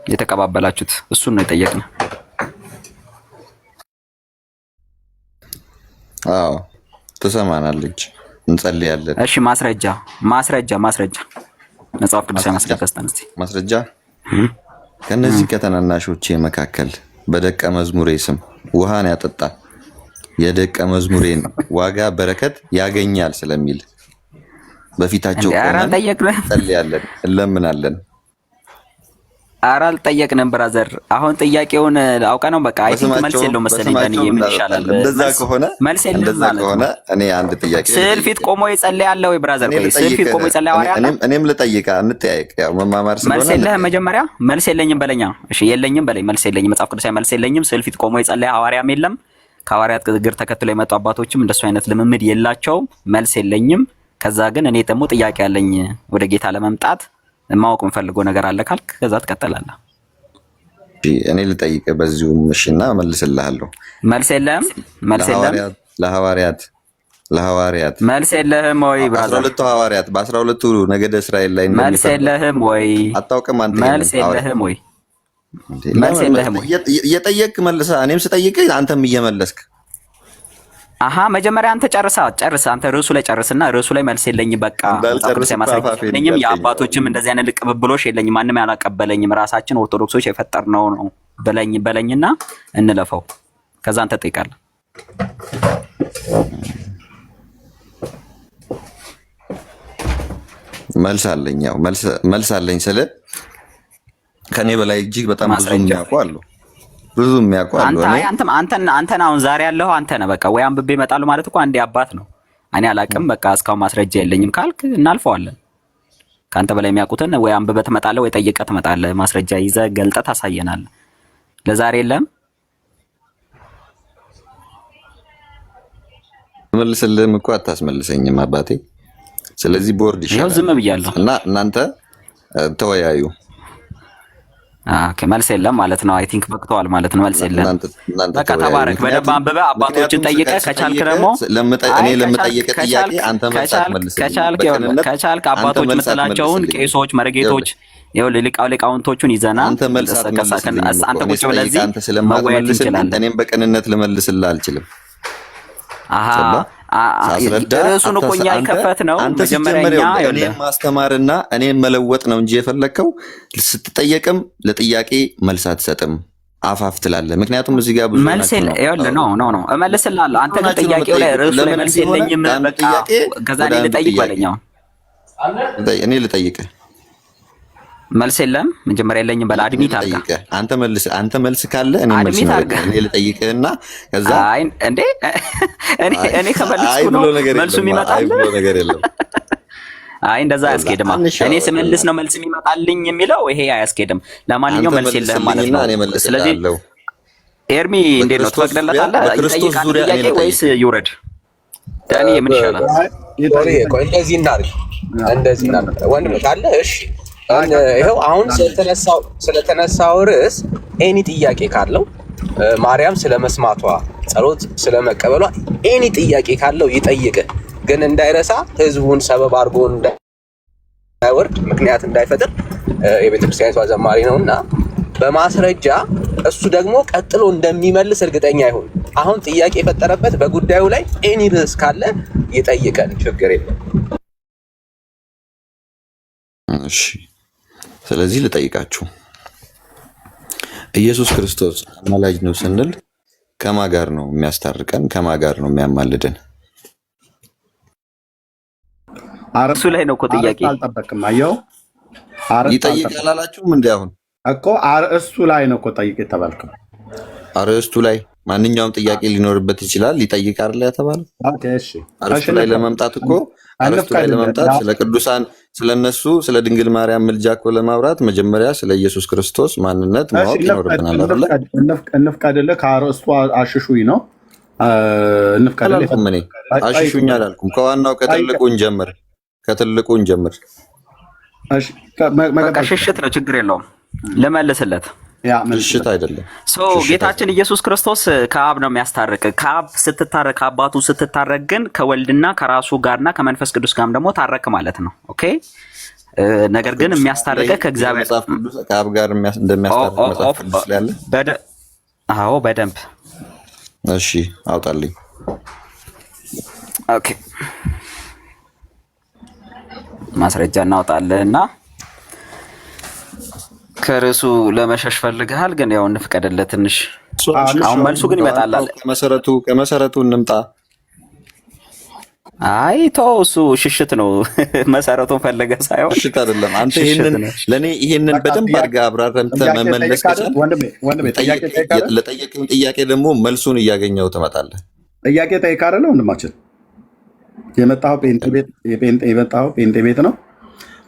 የተቀባበላችሁት እሱን ነው የጠየቅነው። አዎ ትሰማናለች፣ እንጸልያለን። እሺ ማስረጃ መጽሐፍ ቅዱስ ያስቀምጣን እስቲ ማስረጃ። ከነዚህ ከተናናሾቼ መካከል በደቀ መዝሙሬ ስም ውሃን ያጠጣ የደቀ መዝሙሬን ዋጋ በረከት ያገኛል ስለሚል በፊታቸው ቆመን እንጸልያለን፣ እንለምናለን። ኧረ አልጠየቅንም ብራዘር። አሁን ጥያቄውን አውቀ ነው በቃ። አይ ቲንክ መልስ የለውም መሰለኝ። በእኔ ምን ይሻላል? እንደዛ ከሆነ መልስ የለም ማለት ነው። እኔ አንድ ጥያቄ ስዕል ፊት ቆሞ ይጸልያል ወይ ብራዘር? ቆይ ስዕል ፊት ቆሞ ይጸልያል ሐዋርያ? እኔም ልጠይቃ እንጠያየቅ። ያው መማማር ስለሆነ መልስ የለህም መጀመሪያ። መልስ የለኝም በለኛ። እሺ የለኝም በለኝ። መልስ የለኝም፣ መጽሐፍ ቅዱሳዊ መልስ የለኝም። ስዕል ፊት ቆሞ ይጸልያል ሐዋርያም የለም። ከሐዋርያት እግር ተከትሎ የመጡ አባቶችም እንደሱ አይነት ልምምድ የላቸውም። መልስ የለኝም። ከዛ ግን እኔ ደግሞ ጥያቄ ያለኝ ወደ ጌታ ለመምጣት ማወቅ የምፈልገው ነገር አለ ካልክ ከዛ ትቀጥላለህ። እኔ ልጠይቅህ በዚሁም እሺና እመልስልሃለሁ። መልስ የለህም? መልስ የለህም? ለሐዋርያት መልስ የለህም ወይ ብራዘር? በ12ቱ ነገደ እስራኤል ላይ መልስ የለህም ወይ? አታውቅም አንተ? መልስ የለህም ወይ? መልስ የለህም ወይ? እየጠየቅክ መልሰህ እኔም ስጠይቅህ አንተም እየመለስክ አሃ መጀመሪያ አንተ ጨርስ። አንተ ርዕሱ ላይ ጨርስና ርዕሱ ላይ መልስ የለኝም በቃ ማስረጃኝም የአባቶችም እንደዚህ አይነት ቅብብሎሽ የለኝም፣ ማንም ያላቀበለኝም ራሳችን ኦርቶዶክሶች የፈጠርነው ነው በለኝና እንለፈው። ከዛ አንተ ጠይቃለህ። መልስ አለኝ ስለ ከኔ በላይ እጅግ በጣም ብዙ የሚያውቁ አሉ። አንተን አሁን ዛሬ ያለው አንተ ነህ። በቃ ወይ አንብቤ እመጣለሁ ማለት እኮ አንዴ አባት ነው። እኔ አላቅም በቃ እስካሁን ማስረጃ የለኝም ካልክ እናልፈዋለን። ከአንተ በላይ የሚያውቁትን ወይ አንብበህ ትመጣለህ ወይ ጠይቀህ ትመጣለህ። ማስረጃ ይዘህ ገልጠህ ታሳየናለህ። ለዛሬ የለም መልስልህም እኮ አታስመልሰኝም አባቴ። ስለዚህ ቦርድ ይሻላል። ዝም ብያለሁ እና እናንተ ተወያዩ። ኦኬ መልስ የለም ማለት ነው። አይ ቲንክ በቅተዋል ማለት ነው። መልስ የለም በቃ ተባረክ። በደንብ አንብበህ አባቶችን ጠይቀህ ከቻልክ ደግሞ እኔ ለምጠይቅ ጥያቄ አንተ መልስ አትመልስልኝም። ከቻልክ አባቶች የምትላቸውን ቄሶች፣ መርጌቶች ሊቃውንቶቹን ይዘና አንተ መልስ አትመልስልኝም። አንተ ቁጭ ብለህ እዚህ መወያየት እንችላለን። እኔም በቅንነት ልመልስልህ አልችልም። ርዕሱን እኮ እኛ የከፈት ነው መጀመሪያ እኔም ማስተማርና እኔም መለወጥ ነው እንጂ የፈለግከው ስትጠየቅም ለጥያቄ መልስ አትሰጥም፣ አፋፍ ትላለህ። ምክንያቱም እዚህ ጋር ብዙ መልስ ነው እመልስልሃለሁ። አንተ ግን ጥያቄው ላይ ርዕሱ ላይ መልስ የለኝም በቃ ከዛ እኔ ልጠይቅ በለኛው እኔ ልጠይቅህ መልስ የለም መጀመሪያ የለኝም በላ አድሚት አድርጋ አንተ መልስ ካለ እኔ መልስ እኔ ልጠይቅህና ከዛ አይ እንዴ እኔ ከመልስኩ ነው መልሱ የሚመጣል ነገር የለም። አይ እንደዛ አያስኬድም። እኔ ስመልስ ነው መልስ የሚመጣልኝ የሚለው ይሄ አያስኬድም። ለማንኛውም መልስ የለህም ማለት ነው። ስለዚህ ኤርሚ እንዴት ነው ትፈቅድለታለህ? ይጠይቃል ጥያቄ ወይስ ይውረድ? ዳኒ ምን ይሻላል? እንደዚህ እናድርግ ወንድም ካለ እሺ ይኸው አሁን ስለተነሳው ርዕስ ኤኒ ጥያቄ ካለው ማርያም ስለመስማቷ ጸሎት ስለመቀበሏ ኤኒ ጥያቄ ካለው ይጠይቅ። ግን እንዳይረሳ ህዝቡን ሰበብ አድርጎ እንዳይወርድ ምክንያት እንዳይፈጥር የቤተክርስቲያኒቷ ዘማሪ ነውና በማስረጃ እሱ ደግሞ ቀጥሎ እንደሚመልስ እርግጠኛ ይሁን። አሁን ጥያቄ የፈጠረበት በጉዳዩ ላይ ኤኒ ርዕስ ካለ ይጠይቀን፣ ችግር የለም። እሺ ስለዚህ ልጠይቃችሁ፣ ኢየሱስ ክርስቶስ አማላጅ ነው ስንል ከማ ጋር ነው የሚያስታርቀን? ከማ ጋር ነው የሚያማልደን? እሱ ላይ ነው እኮ ጥያቄ አልጠበቅም። አየው ይጠይቃል አላችሁም እንዴ? አሁን እኮ አርእስቱ ላይ ነው እኮ ጠይቅ የተባልከው። አርእስቱ ላይ ማንኛውም ጥያቄ ሊኖርበት ይችላል። ሊጠይቅ አይደል የተባለው? ኦኬ እሺ። አርእስቱ ላይ ለመምጣት እኮ አርእስቱ ላይ ለመምጣት ስለ ቅዱሳን ስለነሱ ስለ ድንግል ማርያም ምልጃ እኮ ለማውራት መጀመሪያ ስለ ኢየሱስ ክርስቶስ ማንነት ማወቅ ይኖርብናል አይደል? እንፍቀድልህ። ከአርእስቱ አሽሹኝ ነው እንፍቀድልህ። እኔ አሽሹኝ አላልኩም። ከዋናው ከትልቁን ጀምር። እሺ በቃ ሽሽት ነው፣ ችግር የለውም። ልመልስለት ሽሽት አይደለም። ጌታችን ኢየሱስ ክርስቶስ ከአብ ነው የሚያስታርቅ። ከአብ ስትታረቅ ከአባቱ ስትታረቅ ግን ከወልድና ከራሱ ጋርና ከመንፈስ ቅዱስ ጋርም ደግሞ ታረቅ ማለት ነው። ኦኬ ነገር ግን የሚያስታርቀ ከእግዚአብሔር ከአብ ጋር እንደሚያስታርቅ መጽሐፍ ቅዱስ ላይ አለ። አዎ በደንብ እሺ አውጣልኝ። ኦኬ ማስረጃ እናውጣለህና ከርዕሱ ለመሸሽ ፈልገሃል፣ ግን ያው እንፍቀድለት ትንሽ አሁን መልሱ ግን ይመጣል። ከመሰረቱ እንምጣ። አይ ተው፣ እሱ ሽሽት ነው። መሰረቱን ፈለገ ሳይሆን ሽሽት አይደለም። አንተ ለእኔ ይሄንን በደንብ አድርገህ አብራርተህ መመለስ ከቻልክ ለጠየቅኝ ጥያቄ ደግሞ መልሱን እያገኘው ትመጣለህ። ጥያቄ ጠይቅ አይደለ ወንድማችን? የመጣኸው ጴንጤ ቤት ነው።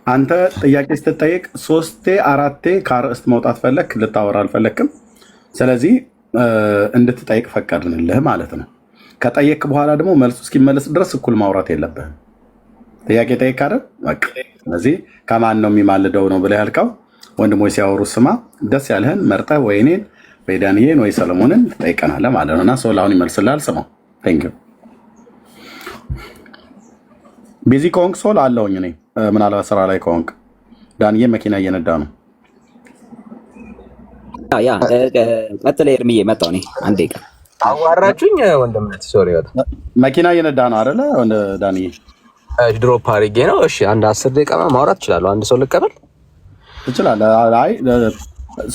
አንተ ጥያቄ ስትጠይቅ 3-4 ከአርዕስት መውጣት ፈለክ፣ ልታወራ አልፈለክም። ስለዚህ እንድትጠይቅ ፈቀድንልህ ማለት ነው። ከጠየቅ በኋላ ደግሞ መልሱ እስኪመለስ ድረስ እኩል ማውራት የለብህም። ጥያቄ ጠይቅ አይደል? ስለዚህ ከማን ነው የሚማልደው ነው ብለህ ያልከው ወንድሞች ሲያወሩ ስማ፣ ደስ ያለህን መርጠህ ወይ እኔን ወይ ዳንኤልን ወይ ሰለሞንን ትጠይቀናለህ ማለት ነው። እና ሰው አሁን ይመልስልሃል። ስማው። ቴንክ ዩ። ቢዚ ከሆንክ ሶል አለውኝ እኔ ምናልባት ስራ ላይ ከሆንክ ዳንዬ መኪና እየነዳ ነው። ያ ቀጥለ ኤርሚዬ መጣሁ እኔ አንዴ ቀን አዋራችሁኝ ወንድምነት ሶሪ መኪና እየነዳ ነው አይደለ ዳንዬ? ድሮፕ አድርጌ ነው። እሺ አንድ 10 ደቂቃ ማውራት እችላለሁ። አንድ ሰው ልቀበል ትችላለህ? አይ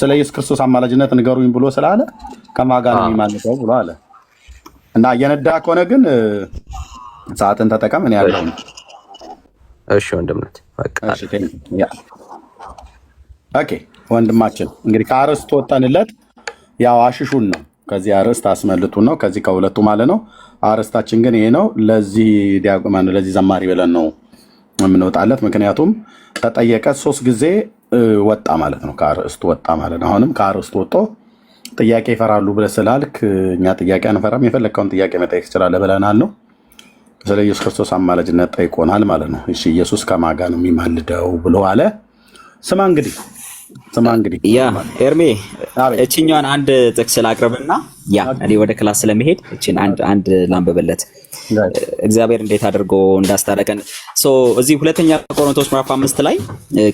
ስለ ኢየሱስ ክርስቶስ አማላጅነት ንገሩኝ ብሎ ስላለ ከማን ጋር ነው የሚማልደው ብሎ አለ እና እየነዳ ከሆነ ግን ሰዓትን ተጠቀም። እኔ ያለው እሺ ወንድምነት በቃ ኦኬ። ወንድማችን እንግዲህ ከአርዕስት ወጣንለት። ያው አሽሹን ነው ከዚህ አርዕስት አስመልጡን ነው ከዚህ ከሁለቱ ማለት ነው። አርዕስታችን ግን ይሄ ነው። ለዚህ ዲያቆን ለዚህ ዘማሪ ብለን ነው የምንወጣለት። ምክንያቱም ተጠየቀ 3 ጊዜ ወጣ ማለት ነው። ከአርዕስቱ ወጣ ማለት ነው። አሁንም ከአርዕስቱ ወጥቶ ጥያቄ ይፈራሉ ብለህ ስላልክ እኛ ጥያቄ አንፈራም። የፈለግከውን ጥያቄ መጠየቅ ትችላለህ ብለናል ነው። ስለ ኢየሱስ ክርስቶስ አማላጅነት ጠይቆናል ማለት ነው። እሺ ኢየሱስ ከማን ጋር ነው የሚማልደው ብሎ አለ። ስማ እንግዲህ ያ ኤርሜ እችኛዋን አንድ ጥቅስ ላቅርብና ያ እኔ ወደ ክላስ ስለመሄድ እችን አንድ ላንብብለት እግዚአብሔር እንዴት አድርጎ እንዳስታረቀን። እዚህ ሁለተኛ ቆሮንቶስ ምዕራፍ 5 ላይ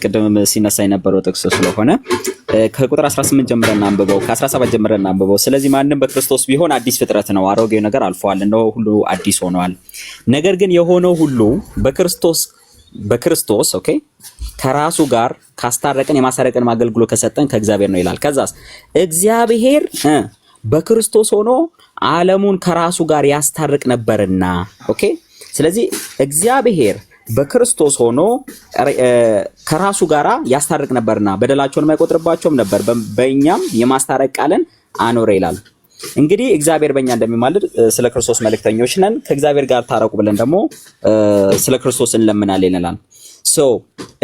ቅድም ሲነሳ የነበረው ጥቅስ ስለሆነ ከቁጥር 18 ጀምረን አንብበው፣ ከ17 ጀምረን አንብበው። ስለዚህ ማንም በክርስቶስ ቢሆን አዲስ ፍጥረት ነው፣ አሮጌው ነገር አልፏል፣ እነሆ ሁሉ አዲስ ሆኗል። ነገር ግን የሆነው ሁሉ በክርስቶስ ኦኬ ከራሱ ጋር ካስታረቀን የማስታረቅን አገልግሎት ከሰጠን ከእግዚአብሔር ነው ይላል። ከዛስ እግዚአብሔር በክርስቶስ ሆኖ ዓለሙን ከራሱ ጋር ያስታርቅ ነበርና ኦኬ። ስለዚህ እግዚአብሔር በክርስቶስ ሆኖ ከራሱ ጋር ያስታርቅ ነበርና በደላቸውን የማይቆጥርባቸውም ነበር፣ በእኛም የማስታረቅ ቃልን አኖረ ይላል። እንግዲህ እግዚአብሔር በእኛ እንደሚማልድ ስለ ክርስቶስ መልእክተኞች ነን። ከእግዚአብሔር ጋር ታረቁ ብለን ደግሞ ስለ ክርስቶስ እንለምናለን ይላል።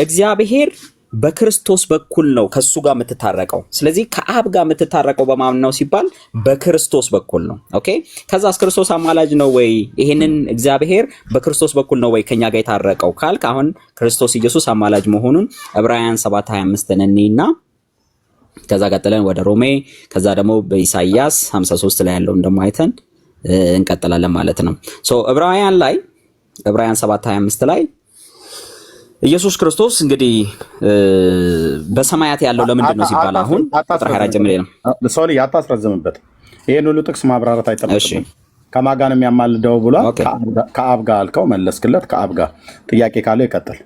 እግዚአብሔር በክርስቶስ በኩል ነው ከሱ ጋር የምትታረቀው። ስለዚህ ከአብ ጋር የምትታረቀው በማን ነው ሲባል በክርስቶስ በኩል ነው። ኦኬ ከዛስ ክርስቶስ አማላጅ ነው ወይ? ይሄንን እግዚአብሔር በክርስቶስ በኩል ነው ወይ ከኛ ጋር የታረቀው ካልክ አሁን ክርስቶስ ኢየሱስ አማላጅ መሆኑን ዕብራውያን 7:25 ነንና ከዛ ቀጥለን ወደ ሮሜ ከዛ ደግሞ በኢሳይያስ 53 ላይ ያለውን ደግሞ አይተን እንቀጥላለን ማለት ነው። ዕብራውያን 7:25 ላይ ኢየሱስ ክርስቶስ እንግዲህ በሰማያት ያለው ለምንድን ነው ሲባል አሁን ቁጥር 24 ጀምሬ ነው ሶሪ ያታስረዝምበት ይሄን ሁሉ ጥቅስ ማብራራት አይጠበቅም። ከማን ጋር ነው የሚያማልደው ብሎ ከአብ ጋር አልከው መለስክለት። ከአብ ጋር ጥያቄ ካለው ይቀጥል።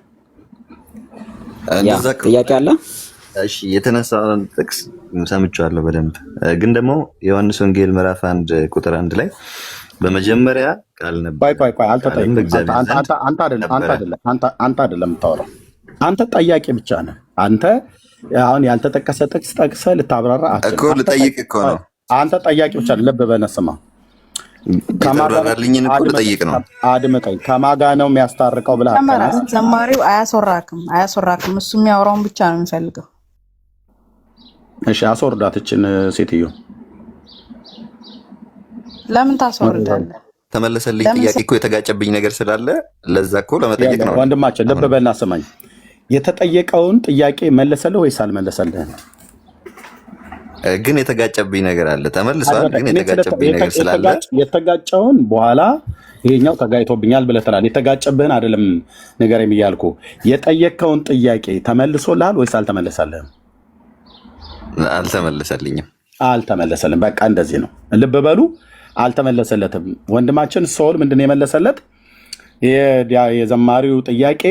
ጥያቄ አለ? እሺ የተነሳውን ጥቅስ ሰምቻለሁ በደንብ ግን ደግሞ ዮሐንስ ወንጌል ምዕራፍ 1 ቁጥር 1 ላይ በመጀመሪያ ቃል ነበር። ቆይ አንተ አይደለም የምታወራው፣ አንተ ጠያቂ ብቻ ነህ። አንተ አሁን ያልተጠቀሰ ጥቅስ ጠቅሰህ ልታብራራ አትችልም እኮ። ልጠይቅ እኮ ነው። አንተ ጠያቂ ብቻ ነህ። ልብ በለህ ስማ። ከማጋልኝን እኮ ልጠይቅ ነው። አድምጠኝ። ከማን ጋር ነው የሚያስታርቀው ብለህ አትናገር። ዘማሪው አያስወራክም። እሱ የሚያወራውን ብቻ ነው የሚፈልገው። እሺ አስወርዳት እችን ሴትዮ። ለምን ታስወርዳለህ? ተመለሰልኝ ጥያቄ እኮ የተጋጨብኝ ነገር ስላለ ለዛ እኮ ለመጠየቅ ነው። ወንድማችን ልብ በልና ስማኝ። የተጠየቀውን ጥያቄ መለሰልህ ወይስ አልመለሰልህም? ግን የተጋጨብኝ ነገር አለ። ተመልሷል። ግን የተጋጨብኝ ነገር ስላለ የተጋጨውን በኋላ ይሄኛው ተጋጭቶብኛል ብለህ ትላለህ። የተጋጨብህን አይደለም ነገር የሚያልኩ የጠየቀውን ጥያቄ ተመልሶልሃል ወይስ አልተመለሰልህም? አልተመለሰልም። በቃ እንደዚህ ነው። ልብ በሉ። አልተመለሰለትም። ወንድማችን ሶል ምንድን ነው የመለሰለት? የዘማሪው ጥያቄ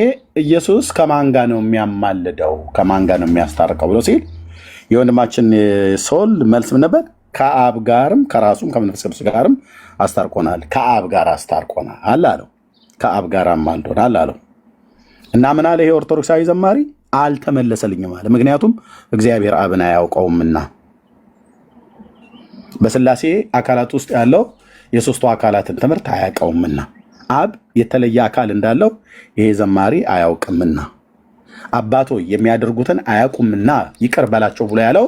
ኢየሱስ ከማን ጋር ነው የሚያማልደው ከማን ጋር ነው የሚያስታርቀው ብሎ ሲል የወንድማችን ሶል መልስ ምን ነበር? ከአብ ጋርም ከራሱም ከመንፈስ ቅዱስ ጋርም አስታርቆናል። ከአብ ጋር አስታርቆናል አለው። ከአብ ጋር አማልዶናል አለው እና ምን አለ? ይሄ ኦርቶዶክሳዊ ዘማሪ አልተመለሰልኝም አለ። ምክንያቱም እግዚአብሔር አብን አያውቀውምና በስላሴ አካላት ውስጥ ያለው የሶስቱ አካላትን ትምህርት አያውቀውምና አብ የተለየ አካል እንዳለው ይሄ ዘማሪ አያውቅምና አባቶ የሚያደርጉትን አያውቁምና ይቅር በላቸው ብሎ ያለው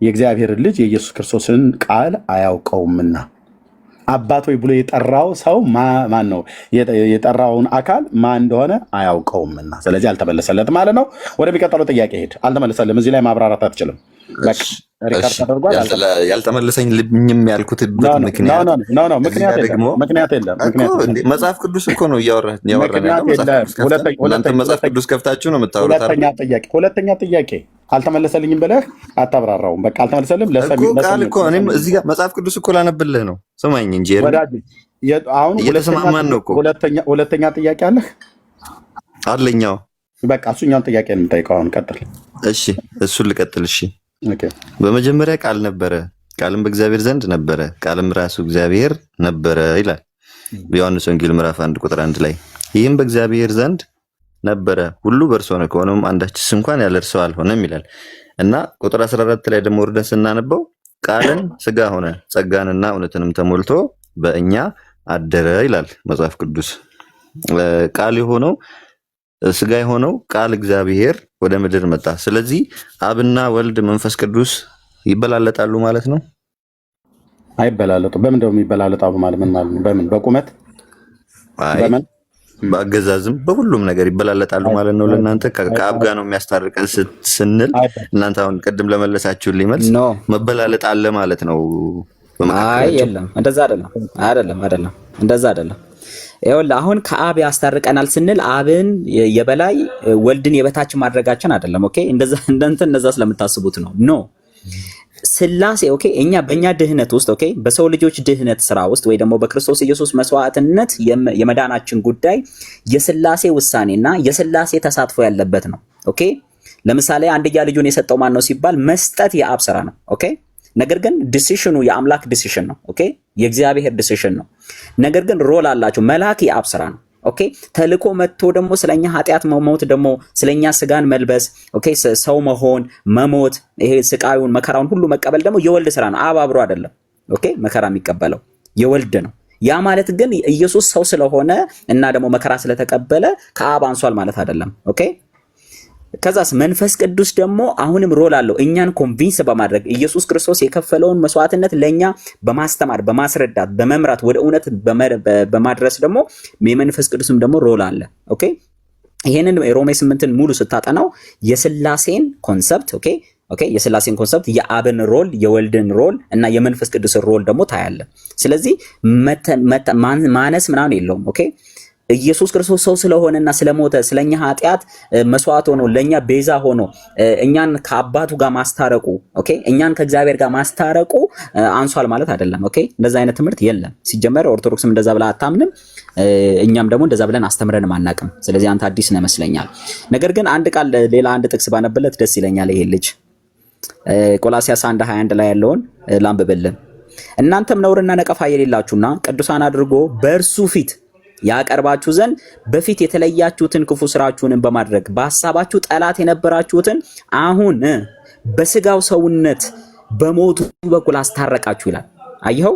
የእግዚአብሔርን ልጅ የኢየሱስ ክርስቶስን ቃል አያውቀውምና አባቶይ ብሎ የጠራው ሰው ማን ነው? የጠራውን አካል ማን እንደሆነ አያውቀውምና ስለዚህ አልተመለሰለትም ማለት ነው። ወደሚቀጥለው ጥያቄ ሄድ። አልተመለሰልም። እዚህ ላይ ማብራራት አትችልም። ሪካርድ ተደርጓል። ያልተመለሰኝም ያልኩት ምክንያት የለም። መጽሐፍ ቅዱስ እኮ ነው እያወራን እናንተ መጽሐፍ ቅዱስ ከፍታችሁ ነው የምታወሩት። ሁለተኛ ጥያቄ አልተመለሰልኝም ብለህ አታብራራውም። በቃ አልተመለሰልም። ቃል እኮ እኔም እዚህ ጋር መጽሐፍ ቅዱስ እኮ ላነብልህ ነው። ስማኝ እንጂ አሁን እየተሰማማን ነው እኮ። ሁለተኛ ጥያቄ አለህ? አለኛው። በቃ እሱኛውን ጥያቄ ነው የምጠይቀው። አሁን ቀጥል። እሺ እሱን ልቀጥል። እሺ በመጀመሪያ ቃል ነበረ፣ ቃልም በእግዚአብሔር ዘንድ ነበረ፣ ቃልም ራሱ እግዚአብሔር ነበረ ይላል በዮሐንስ ወንጌል ምዕራፍ 1 ቁጥር 1 ላይ። ይህም በእግዚአብሔር ዘንድ ነበረ፣ ሁሉ በእርሱ ሆነ፣ ከሆነም አንዳችስ እንኳን ያለ እርሱ አልሆነም ይላል እና ቁጥር 14 ላይ ደግሞ ወርደን ስናነበው ቃልን ሥጋ ሆነ፣ ጸጋንና እውነትንም ተሞልቶ በእኛ አደረ ይላል መጽሐፍ ቅዱስ። ቃል የሆነው ሥጋ የሆነው ቃል እግዚአብሔር ወደ ምድር መጣ። ስለዚህ አብና ወልድ መንፈስ ቅዱስ ይበላለጣሉ ማለት ነው? አይበላለጡ። በምን ደው የሚበላለጣሉ ማለት ምን ማለት ነው? በምን በቁመት በምን በአገዛዝም በሁሉም ነገር ይበላለጣሉ ማለት ነው። ለእናንተ ከአብ ጋር ነው የሚያስታርቀን ስንል እናንተ አሁን ቅድም ለመለሳችሁልኝ መልስ መበላለጥ አለ ማለት ነው። አይ የለም፣ እንደዛ አይደለም። እንደዛ አይደለም። ይኸውልህ አሁን ከአብ ያስታርቀናል ስንል አብን የበላይ ወልድን የበታች ማድረጋችን አይደለም። ኦኬ እንደዛ ስለምታስቡት ነው። ኖ ስላሴ ኦኬ እኛ በእኛ ድህነት ውስጥ ኦኬ በሰው ልጆች ድህነት ስራ ውስጥ ወይ ደግሞ በክርስቶስ ኢየሱስ መስዋዕትነት የመዳናችን ጉዳይ የስላሴ ውሳኔና የስላሴ ተሳትፎ ያለበት ነው። ኦኬ ለምሳሌ አንድያ ልጁን የሰጠው ማን ነው ሲባል መስጠት የአብ ስራ ነው። ኦኬ ነገር ግን ዲሲሽኑ የአምላክ ዲሲሽን ነው። ኦኬ የእግዚአብሔር ዲሲሽን ነው። ነገር ግን ሮል አላቸው። መላክ የአብ ስራ ነው። ኦኬ ተልኮ መጥቶ ደግሞ ስለኛ ኃጢአት መሞት ደግሞ ስለኛ ስጋን መልበስ ኦኬ ሰው መሆን መሞት ይሄ ስቃዩን መከራውን ሁሉ መቀበል ደግሞ የወልድ ስራ ነው። አብ አብሮ አይደለም። ኦኬ መከራ የሚቀበለው የወልድ ነው። ያ ማለት ግን ኢየሱስ ሰው ስለሆነ እና ደግሞ መከራ ስለተቀበለ ከአብ አንሷል ማለት አይደለም። ኦኬ ከዛስ መንፈስ ቅዱስ ደግሞ አሁንም ሮል አለው። እኛን ኮንቪንስ በማድረግ ኢየሱስ ክርስቶስ የከፈለውን መስዋዕትነት ለኛ በማስተማር በማስረዳት በመምራት ወደ እውነት በማድረስ ደግሞ የመንፈስ ቅዱስም ደግሞ ሮል አለ። ኦኬ ይሄንን ሮሜ 8ን ሙሉ ስታጠናው የስላሴን ኮንሰፕት ኦኬ የስላሴን ኮንሰፕት የአብን ሮል የወልድን ሮል እና የመንፈስ ቅዱስን ሮል ደግሞ ታያለ። ስለዚህ ማነስ ምናምን የለውም። ኦኬ ኢየሱስ ክርስቶስ ሰው ስለሆነና ስለሞተ ስለኛ ኃጢአት መስዋዕት ሆኖ ለኛ ቤዛ ሆኖ እኛን ከአባቱ ጋር ማስታረቁ ኦኬ እኛን ከእግዚአብሔር ጋር ማስታረቁ አንሷል ማለት አይደለም። ኦኬ እንደዛ አይነት ትምህርት የለም። ሲጀመር ኦርቶዶክስም እንደዛ ብላ አታምንም፣ እኛም ደግሞ እንደዛ ብለን አስተምረንም አናውቅም። ስለዚህ አንተ አዲስ ነህ መስለኛል። ነገር ግን አንድ ቃል ሌላ አንድ ጥቅስ ባነብለት ደስ ይለኛል። ይሄ ልጅ ቆላስይስ 1:21 ላይ ያለውን ላንብብልን። እናንተም ነውርና ነቀፋ የሌላችሁና ቅዱሳን አድርጎ በእርሱ ፊት ያቀርባችሁ ዘንድ በፊት የተለያችሁትን ክፉ ስራችሁን በማድረግ በሐሳባችሁ ጠላት የነበራችሁትን አሁን በስጋው ሰውነት በሞቱ በኩል አስታረቃችሁ ይላል። አየኸው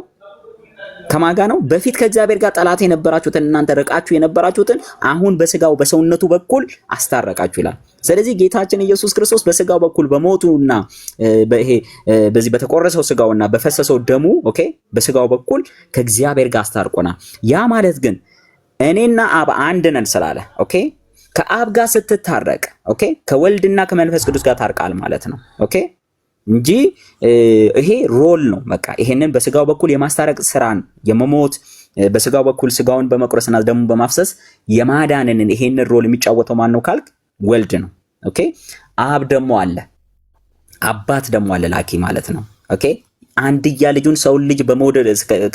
ከማጋ ነው? በፊት ከእግዚአብሔር ጋር ጠላት የነበራችሁትን እናንተ ርቃችሁ የነበራችሁትን አሁን በስጋው በሰውነቱ በኩል አስታረቃችሁ ይላል። ስለዚህ ጌታችን ኢየሱስ ክርስቶስ በስጋው በኩል በሞቱና በዚህ በተቆረሰው ስጋውና በፈሰሰው ደሙ ኦኬ በስጋው በኩል ከእግዚአብሔር ጋር አስታርቆናል። ያ ማለት ግን እኔና አብ አንድ ነን ስላለ ኦኬ ከአብ ጋር ስትታረቅ ኦኬ ከወልድና ከመንፈስ ቅዱስ ጋር ታርቃል ማለት ነው። ኦኬ እንጂ ይሄ ሮል ነው። በቃ ይሄንን በስጋው በኩል የማስታረቅ ስራን የመሞት በስጋው በኩል ስጋውን በመቁረስና ደሙን በማፍሰስ የማዳንን ይሄንን ሮል የሚጫወተው ማን ነው ካልክ ወልድ ነው። ኦኬ አብ ደግሞ አለ፣ አባት ደግሞ አለ ላኪ ማለት ነው። ኦኬ አንድያ ልጁን ሰው ልጅ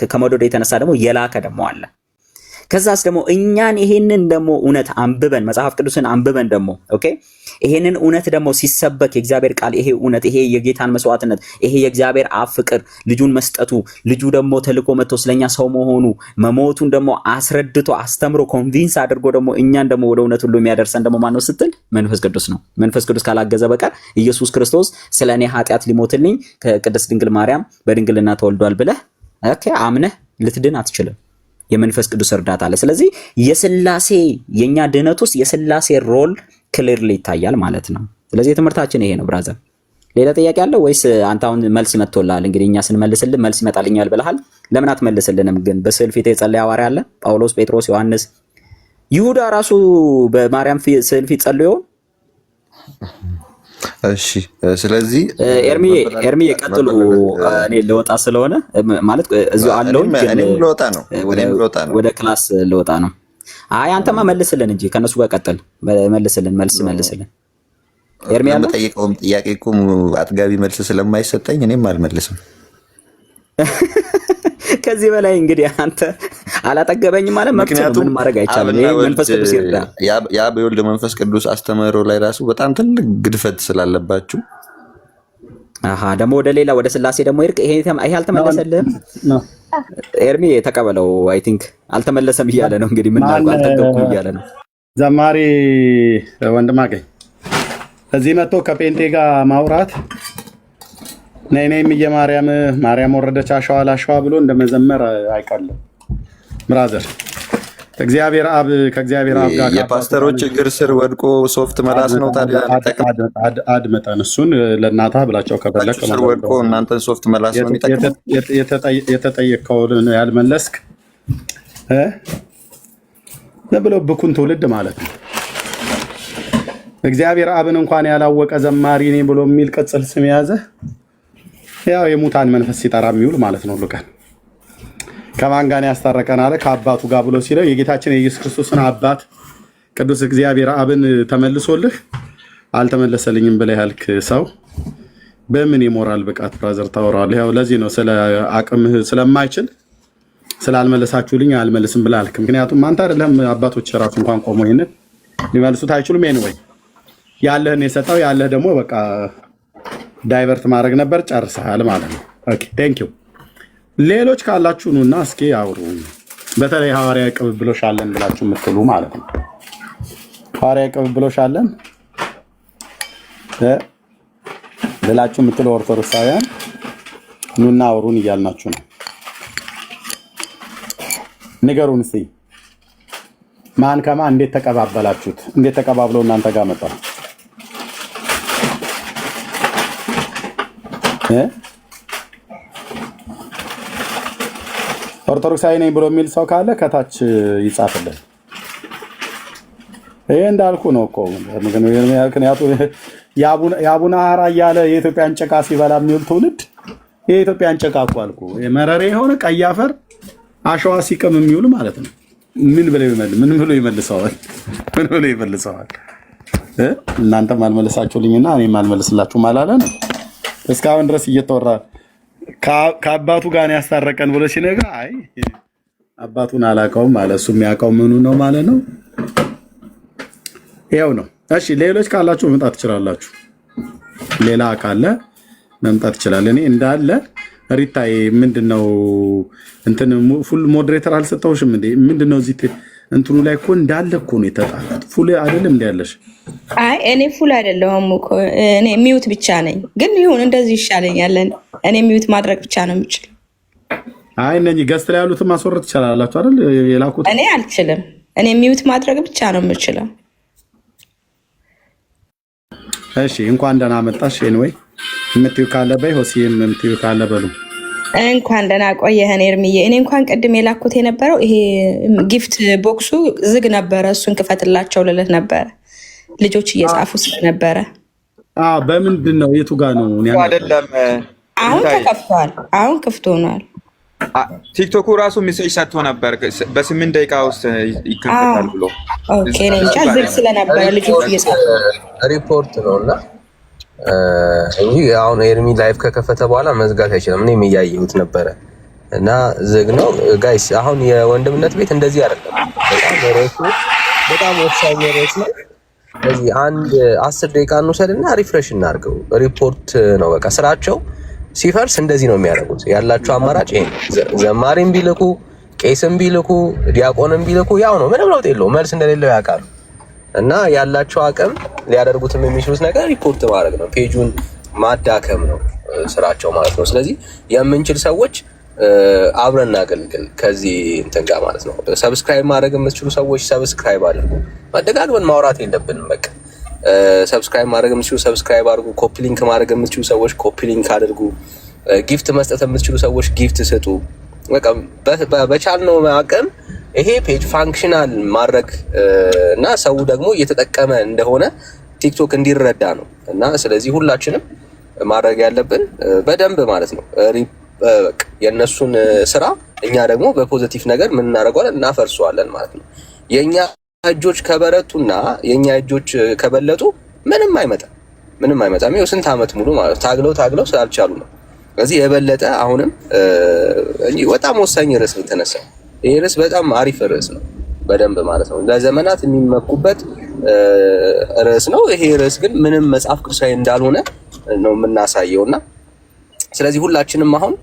ከመውደድ የተነሳ ደግሞ የላከ ደግሞ አለ። ከዛስ ደግሞ እኛን ይሄንን ደግሞ እውነት አንብበን መጽሐፍ ቅዱስን አንብበን ደግሞ ኦኬ ይሄንን እውነት ደግሞ ሲሰበክ የእግዚአብሔር ቃል ይሄ እውነት ይሄ የጌታን መስዋዕትነት ይሄ የእግዚአብሔር አብ ፍቅር ልጁን መስጠቱ ልጁ ደግሞ ተልኮ መጥቶ ስለኛ ሰው መሆኑ መሞቱን ደግሞ አስረድቶ አስተምሮ ኮንቪንስ አድርጎ ደግሞ እኛን ደግሞ ወደ እውነት ሁሉ የሚያደርሰን ደግሞ ማን ነው ስትል መንፈስ ቅዱስ ነው። መንፈስ ቅዱስ ካላገዘ በቀር ኢየሱስ ክርስቶስ ስለኔ ኃጢአት ሊሞትልኝ ከቅድስት ድንግል ማርያም በድንግልና ተወልዷል ብለህ ኦኬ አምነህ ልትድን አትችልም። የመንፈስ ቅዱስ እርዳታ አለ። ስለዚህ የሥላሴ የኛ ድህነት ውስጥ የሥላሴ ሮል ክሊርሊ ይታያል ማለት ነው። ስለዚህ ትምህርታችን ይሄ ነው ብራዘር። ሌላ ጥያቄ አለ ወይስ አንተ አሁን መልስ መጥቶልሃል? እንግዲህ እኛ ስንመልስልን መልስ ይመጣልኛል ብለሃል። ለምን አትመልስልንም ግን? በስዕል ፊት የጸለየ ሐዋርያ አለ? ጳውሎስ፣ ጴጥሮስ፣ ዮሐንስ፣ ይሁዳ ራሱ በማርያም ስዕል ፊት ጸልዮ። እሺ ስለዚህ ኤርሚ ቀጥሉ። እኔ ልወጣ ስለሆነ ማለት እዚሁ አለውኝ ግን እኔም ልወጣ ነው ወደ ክላስ ልወጣ ነው። አይ አንተማ መልስልን እንጂ ከነሱ ጋር ቀጥል። መልስልን መልስልን። ኤርሚ ያለ የምጠይቀውም ጥያቄ እኮ አጥጋቢ መልስ ስለማይሰጠኝ እኔም አልመልስም። ከዚህ በላይ እንግዲህ አንተ አላጠገበኝም ማለት ምክንያቱም ማድረግ አይቻልም። ይሄ መንፈስ ቅዱስ ይርዳ። ያ በወልድ መንፈስ ቅዱስ አስተምህሮ ላይ ራሱ በጣም ትልቅ ግድፈት ስላለባችሁ ደግሞ ወደ ሌላ ወደ ሥላሴ ደግሞ ይሄ አልተመለሰልህም። ኤርሚ ተቀበለው። አይ ቲንክ አልተመለሰም እያለ ነው እንግዲህ ምን አልኩ አልተገኩም እያለ ነው። ዘማሪ ወንድማገኝ እዚህ መጥቶ ከጴንጤ ጋር ማውራት ነይነይም ማርያም ወረደች አሸዋ ላሸዋ ብሎ እንደመዘመር አይቀልም ብራዘር። ከእግዚአብሔር አብ ጋር የፓስተሮች እግር ስር ወድቆ ሶፍት መላስ ነው። ታዲያ አድመጠን እሱን ለእናትህ ብላቸው ከፈለክ ስር ወድቆ እናንተን ሶፍት መላስ ነው የሚጠቅመው። የተጠየቅከውን ያልመለስክ ብሎ ብኩን ትውልድ ማለት ነው። እግዚአብሔር አብን እንኳን ያላወቀ ዘማሪ ነኝ ብሎ የሚል ቅጽል ስም የያዘ ያው የሙታን መንፈስ ሲጠራ የሚውል ማለት ነው። ሉቃን ከማን ጋር ያስታረቀን አለ? ከአባቱ ጋር ብሎ ሲለው የጌታችን የኢየሱስ ክርስቶስን አባት ቅዱስ እግዚአብሔር አብን ተመልሶልህ አልተመለሰልኝም ብለህ ያልክ ሰው በምን የሞራል ብቃት ብራዘር ታወራለህ? ያው ለዚህ ነው ስለ አቅምህ ስለማይችል ስላልመለሳችሁልኝ አልመልስም ብለህ አልክ። ምክንያቱም አንተ አይደለም አባቶች ራሱ እንኳን ቆሞ ይሄንን ሊመልሱት አይችሉም። ኤኒዌይ ያለህን የሰጠው ያለህ ደግሞ በቃ ዳይቨርት ማድረግ ነበር። ጨርሰሃል ማለት ነው። ኦኬ ቴንክ ዩ። ሌሎች ካላችሁ ኑና እስኪ አውሩ። በተለይ ሐዋርያ ቅብብሎሽ አለን ብላችሁ የምትሉ ማለት ነው። ሐዋርያ ቅብብሎሽ አለን ብላችሁ የምትሉ ኦርቶዶክሳውያን ኑና አውሩን እያልናችሁ ነው። ንገሩን እስኪ ማን ከማን እንዴት ተቀባበላችሁት? እንዴት ተቀባብለው እናንተ ጋር መጣ? ኦርቶዶክሳዊ ነኝ ብሎ የሚል ሰው ካለ ከታች ይጻፍልን። ይሄ እንዳልኩ ነው እኮ ምክንያቱም የአቡነ ሐራ እያለ የኢትዮጵያን ጭቃ ሲበላ የሚውል ትውልድ የኢትዮጵያን ጭቃ እኮ አልኩ መረሬ የሆነ ቀይ አፈር አሸዋ ሲቅም የሚውል ማለት ነው። ምን ብሎ ይመልሰዋል? እናንተም አልመለሳችሁልኝና እኔም አልመልስላችሁም አላለ ነው እስካሁን ድረስ እየተወራ ከአባቱ ጋር ያስታረቀን ብሎ ሲነጋ አይ አባቱን አላውቀውም ማለት እሱ የሚያውቀው ምኑ ነው ማለት ነው። ይኸው ነው። እሺ ሌሎች ካላችሁ መምጣት ትችላላችሁ። ሌላ ካለ መምጣት ይችላል። እኔ እንዳለ ሪታይ ምንድነው እንትን ፉል ሞዴሬተር አልሰጠውሽም እንዴ? ምንድነው እዚህ እንትኑ ላይ እኮ እንዳለ እኮ ነው የተጣላት። ፉል አይደለም እንዴ ያለሽ? አይ እኔ ፉል አይደለሁም እኮ እኔ ሚውት ብቻ ነኝ። ግን ይሁን እንደዚህ ይሻለኛል። እኔ ሚውት ማድረግ ብቻ ነው የምችል። አይ እነኚህ ገስት ላይ ያሉትን ማስወረድ ትችላላችሁ አይደል? የላኩት እኔ አልችልም። እኔ ሚውት ማድረግ ብቻ ነው የምችለው። እሺ እንኳን ደህና መጣሽ። ኤኒዌይ የምትዩ ካለ በይ፣ ሆሲም የምትዩ ካለ በሉ። እንኳን ደህና ቆየህን ኤርሚዬ። እኔ እንኳን ቅድም የላኩት የነበረው ይሄ ጊፍት ቦክሱ ዝግ ነበረ። እሱን ክፈትላቸው ልልህ ነበረ ልጆች እየጻፉ ስለነበረ። በምንድን ነው የቱ ጋር ነው? አይደለም አሁን ተከፍቷል። አሁን ክፍት ሆኗል። ቲክቶኩ ራሱ ሜሴጅ ሰጥቶ ነበር በ8 ደቂቃ ውስጥ ይከፈታል ብሎ። ኦኬ እኔ እንጃ ዝግ ስለነበረ ልጆች እየጻፉ ሪፖርት ነውና እንጂ አሁን ኤርሚ ላይቭ ከከፈተ በኋላ መዝጋት አይችልም። እኔም እያየሁት ነበረ እና ዝግ ነው ጋይስ። አሁን የወንድምነት ቤት እንደዚህ አይደለም። በጣም ወሳኝ ርዕስ ነው። ስለዚህ አንድ 10 ደቂቃ እንውሰድና ሪፍሬሽ እናድርገው። ሪፖርት ነው በቃ ስራቸው። ሲፈርስ እንደዚህ ነው የሚያደርጉት። ያላቸው አማራጭ ይሄ ነው። ዘማሪም ቢልኩ ቄስም ቢልኩ ዲያቆንም ቢልኩ ያው ነው፣ ምንም ለውጥ የለውም። መልስ እንደሌለው ያውቃሉ። እና ያላቸው አቅም ሊያደርጉትም የሚችሉት ነገር ሪፖርት ማድረግ ነው፣ ፔጁን ማዳከም ነው ስራቸው ማለት ነው። ስለዚህ የምንችል ሰዎች አብረን እናገልግል ከዚህ እንትን ጋር ማለት ነው። ሰብስክራይብ ማድረግ የምትችሉ ሰዎች ሰብስክራይብ አድርጉ። መደጋግመን ማውራት የለብንም በቃ። ሰብስክራይብ ማድረግ የምትችሉ ሰብስክራይብ አድርጉ። ኮፒ ሊንክ ማድረግ የምትችሉ ሰዎች ኮፒ ሊንክ አድርጉ። ጊፍት መስጠት የምትችሉ ሰዎች ጊፍት ስጡ። በቃ በቻልነው አቅም ይሄ ፔጅ ፋንክሽናል ማድረግ እና ሰው ደግሞ እየተጠቀመ እንደሆነ ቲክቶክ እንዲረዳ ነው። እና ስለዚህ ሁላችንም ማድረግ ያለብን በደንብ ማለት ነው የእነሱን ስራ እኛ ደግሞ በፖዚቲቭ ነገር ምን እናደርገዋለን? እናፈርሰዋለን ማለት ነው። የኛ እጆች ከበረቱና የኛ እጆች ከበለጡ ምንም አይመጣም፣ ምንም አይመጣም። ይኸው ስንት ዓመት ሙሉ ማለት ታግለው ስላልቻሉ ነው። ስለዚህ የበለጠ አሁንም በጣም ወሳኝ ርዕስ ነው የተነሳው። ይሄ ርዕስ በጣም አሪፍ ርዕስ ነው፣ በደንብ ማለት ነው ለዘመናት የሚመኩበት ርዕስ ነው። ይሄ ርዕስ ግን ምንም መጽሐፍ ቅዱሳዊ እንዳልሆነ ነው የምናሳየውና ስለዚህ ሁላችንም አሁን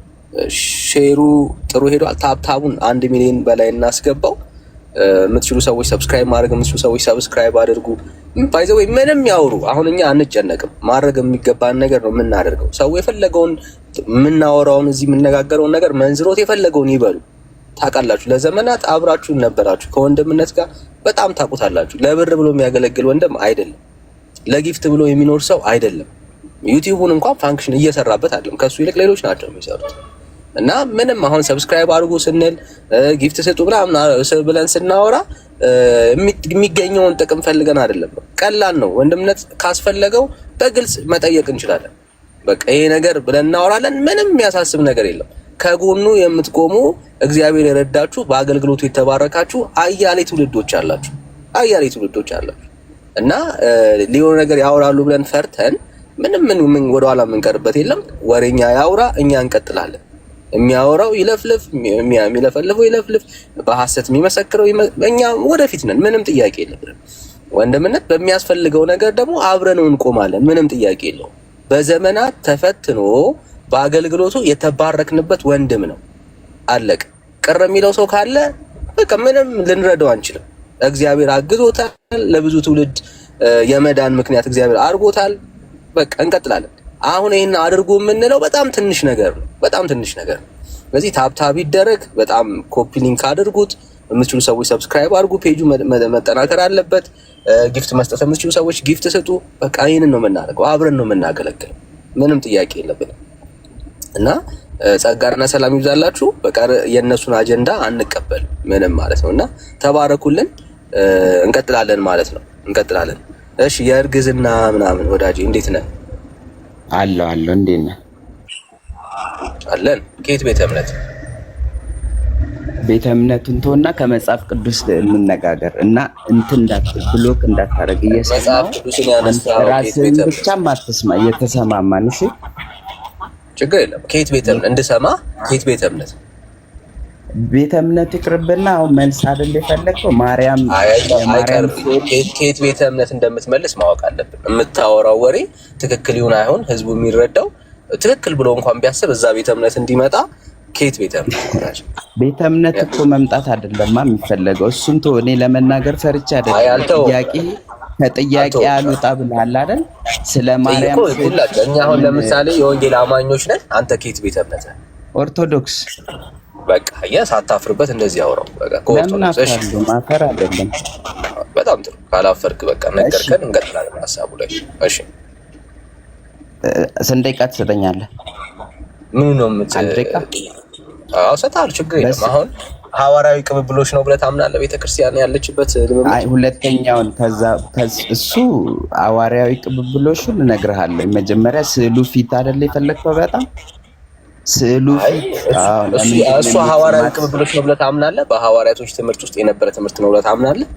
ሼሩ ጥሩ ሄዷል። ታብታቡን 1 ሚሊዮን በላይ እናስገባው። የምትችሉ ሰዎች ሰብስክራይብ ማድረግ የምትችሉ ሰዎች ሰብስክራይብ አድርጉ። ባይዘው ምንም ያወሩ አሁን እኛ አንጨነቅም። ማድረግ የሚገባን ነገር ነው የምናደርገው። ሰው የፈለገውን የምናወራውን እዚህ የምነጋገረውን ነገር መንዝሮት የፈለገውን ይበሉ። ታውቃላችሁ፣ ለዘመናት አብራችሁን ነበራችሁ ከወንድምነት ጋር በጣም ታውቁታላችሁ። ለብር ብሎ የሚያገለግል ወንድም አይደለም፣ ለጊፍት ብሎ የሚኖር ሰው አይደለም። ዩቲዩቡን እንኳን ፋንክሽን እየሰራበት አይደለም፣ ከሱ ይልቅ ሌሎች ናቸው የሚሰሩት። እና ምንም አሁን ሰብስክራይብ አድርጉ ስንል ጊፍት ስጡ ብለን ስናወራ የሚገኘውን ጥቅም ፈልገን አይደለም። ቀላል ነው። ወንድምነት ካስፈለገው በግልጽ መጠየቅ እንችላለን። በቃ ይሄ ነገር ብለን እናወራለን። ምንም የሚያሳስብ ነገር የለም። ከጎኑ የምትቆሙ እግዚአብሔር የረዳችሁ በአገልግሎቱ የተባረካችሁ አያሌ ትውልዶች አላችሁ፣ አያሌ ትውልዶች አላችሁ። እና ሊሆን ነገር ያወራሉ ብለን ፈርተን ምን ወደኋላ የምንቀርበት የለም። ወሬኛ ያውራ፣ እኛ እንቀጥላለን። የሚያወራው ይለፍልፍ፣ የሚለፈልፈው ይለፍልፍ፣ በሐሰት የሚመሰክረው እኛ ወደፊት ነን። ምንም ጥያቄ የለብንም። ወንድምነት በሚያስፈልገው ነገር ደግሞ አብረነው እንቆማለን። ምንም ጥያቄ የለውም። በዘመናት ተፈትኖ በአገልግሎቱ የተባረክንበት ወንድም ነው። አለቀ። ቅር የሚለው ሰው ካለ በቃ ምንም ልንረዳው አንችልም። እግዚአብሔር አግዞታል። ለብዙ ትውልድ የመዳን ምክንያት እግዚአብሔር አድርጎታል። በቃ እንቀጥላለን። አሁን ይሄን አድርጉ የምንለው በጣም ትንሽ ነገር ነው፣ በጣም ትንሽ ነገር ነው። ስለዚህ ታብታብ ይደረግ፣ በጣም ኮፒ ሊንክ አድርጉት። የምትችሉ ሰዎች ሰብስክራይብ አድርጉ። ፔጁ መጠናከር አለበት። ጊፍት መስጠት የምትችሉ ሰዎች ጊፍት ስጡ። በቃ ይሄንን ነው የምናደርገው፣ አብረን ነው የምናገለግለው። ምንም ጥያቄ የለብንም። እና ጸጋና ሰላም ይብዛላችሁ። በቃ የእነሱን አጀንዳ አንቀበልም ምንም ማለት ነው። እና ተባረኩልን። እንቀጥላለን ማለት ነው፣ እንቀጥላለን። እሺ የእርግዝና ምናምን ወዳጄ እንዴት ነህ? አለሁ እንዴት ነህ? አለን። ከየት ቤተ እምነት? ቤተ እምነቱን ተወና ከመጽሐፍ ቅዱስ እንነጋገር እና ብሎክ እንዳታረግ መጽሐፍ ቅዱስን ያነሳው ራስህን ብቻም አትስማ፣ እየተሰማማን። እሺ ችግር የለም። ከየት ቤተ እምነት እንድሰማ? ከየት ቤተ እምነት? ቤተ እምነት ይቅርብና አሁን መልስ አይደል የፈለግከው? ማርያም ከየት ቤተ እምነት እንደምትመልስ ማወቅ አለብን። የምታወራው ወሬ ትክክል ይሁን አይሁን ህዝቡ የሚረዳው ትክክል ብሎ እንኳን ቢያስብ እዛ ቤተ እምነት እንዲመጣ ከየት ቤተ እምነት? ቤተ እምነት እኮ መምጣት አይደለማ የሚፈለገው። እሱን ተው። እኔ ለመናገር ፈርቻ አይደለም። ከጥያቄ አልወጣ ብለሃል አይደል? ስለ ማርያም እኛ አሁን ለምሳሌ የወንጌል አማኞች ነን። አንተ ከየት ቤተ እምነት ነህ? ኦርቶዶክስ። በቃ ሳታፍርበት እንደዚህ አውራው። በቃ ከኦርቶዶክስ ማፈር አይደለም። በጣም ጥሩ። ካላፈርክ በቃ ነገርከን፣ እንቀጥላለን ሀሳቡ ላይ። እሺ ስንት ደቂቃ ትሰጠኛለህ? ምን ነው የምትሰጠው? አዎ ሰጣል። ችግር የለም። አሁን ሐዋርያዊ ቅብብሎች ነው ብለህ ታምናለህ? ቤተክርስቲያን ያለችበት ልምምድ። አይ ሁለተኛውን እሱ ሐዋርያዊ ቅብብሎሹን እነግርሃለሁ። መጀመሪያ ስዕሉ ፊት አይደለ የፈለግከው? በጣም ስዕሉ ፊት። እሱ ሐዋርያዊ ቅብብሎች ነው ብለህ ታምናለህ? በሐዋርያቶች ትምህርት ውስጥ የነበረ ትምህርት ነው ብለህ ታምናለህ?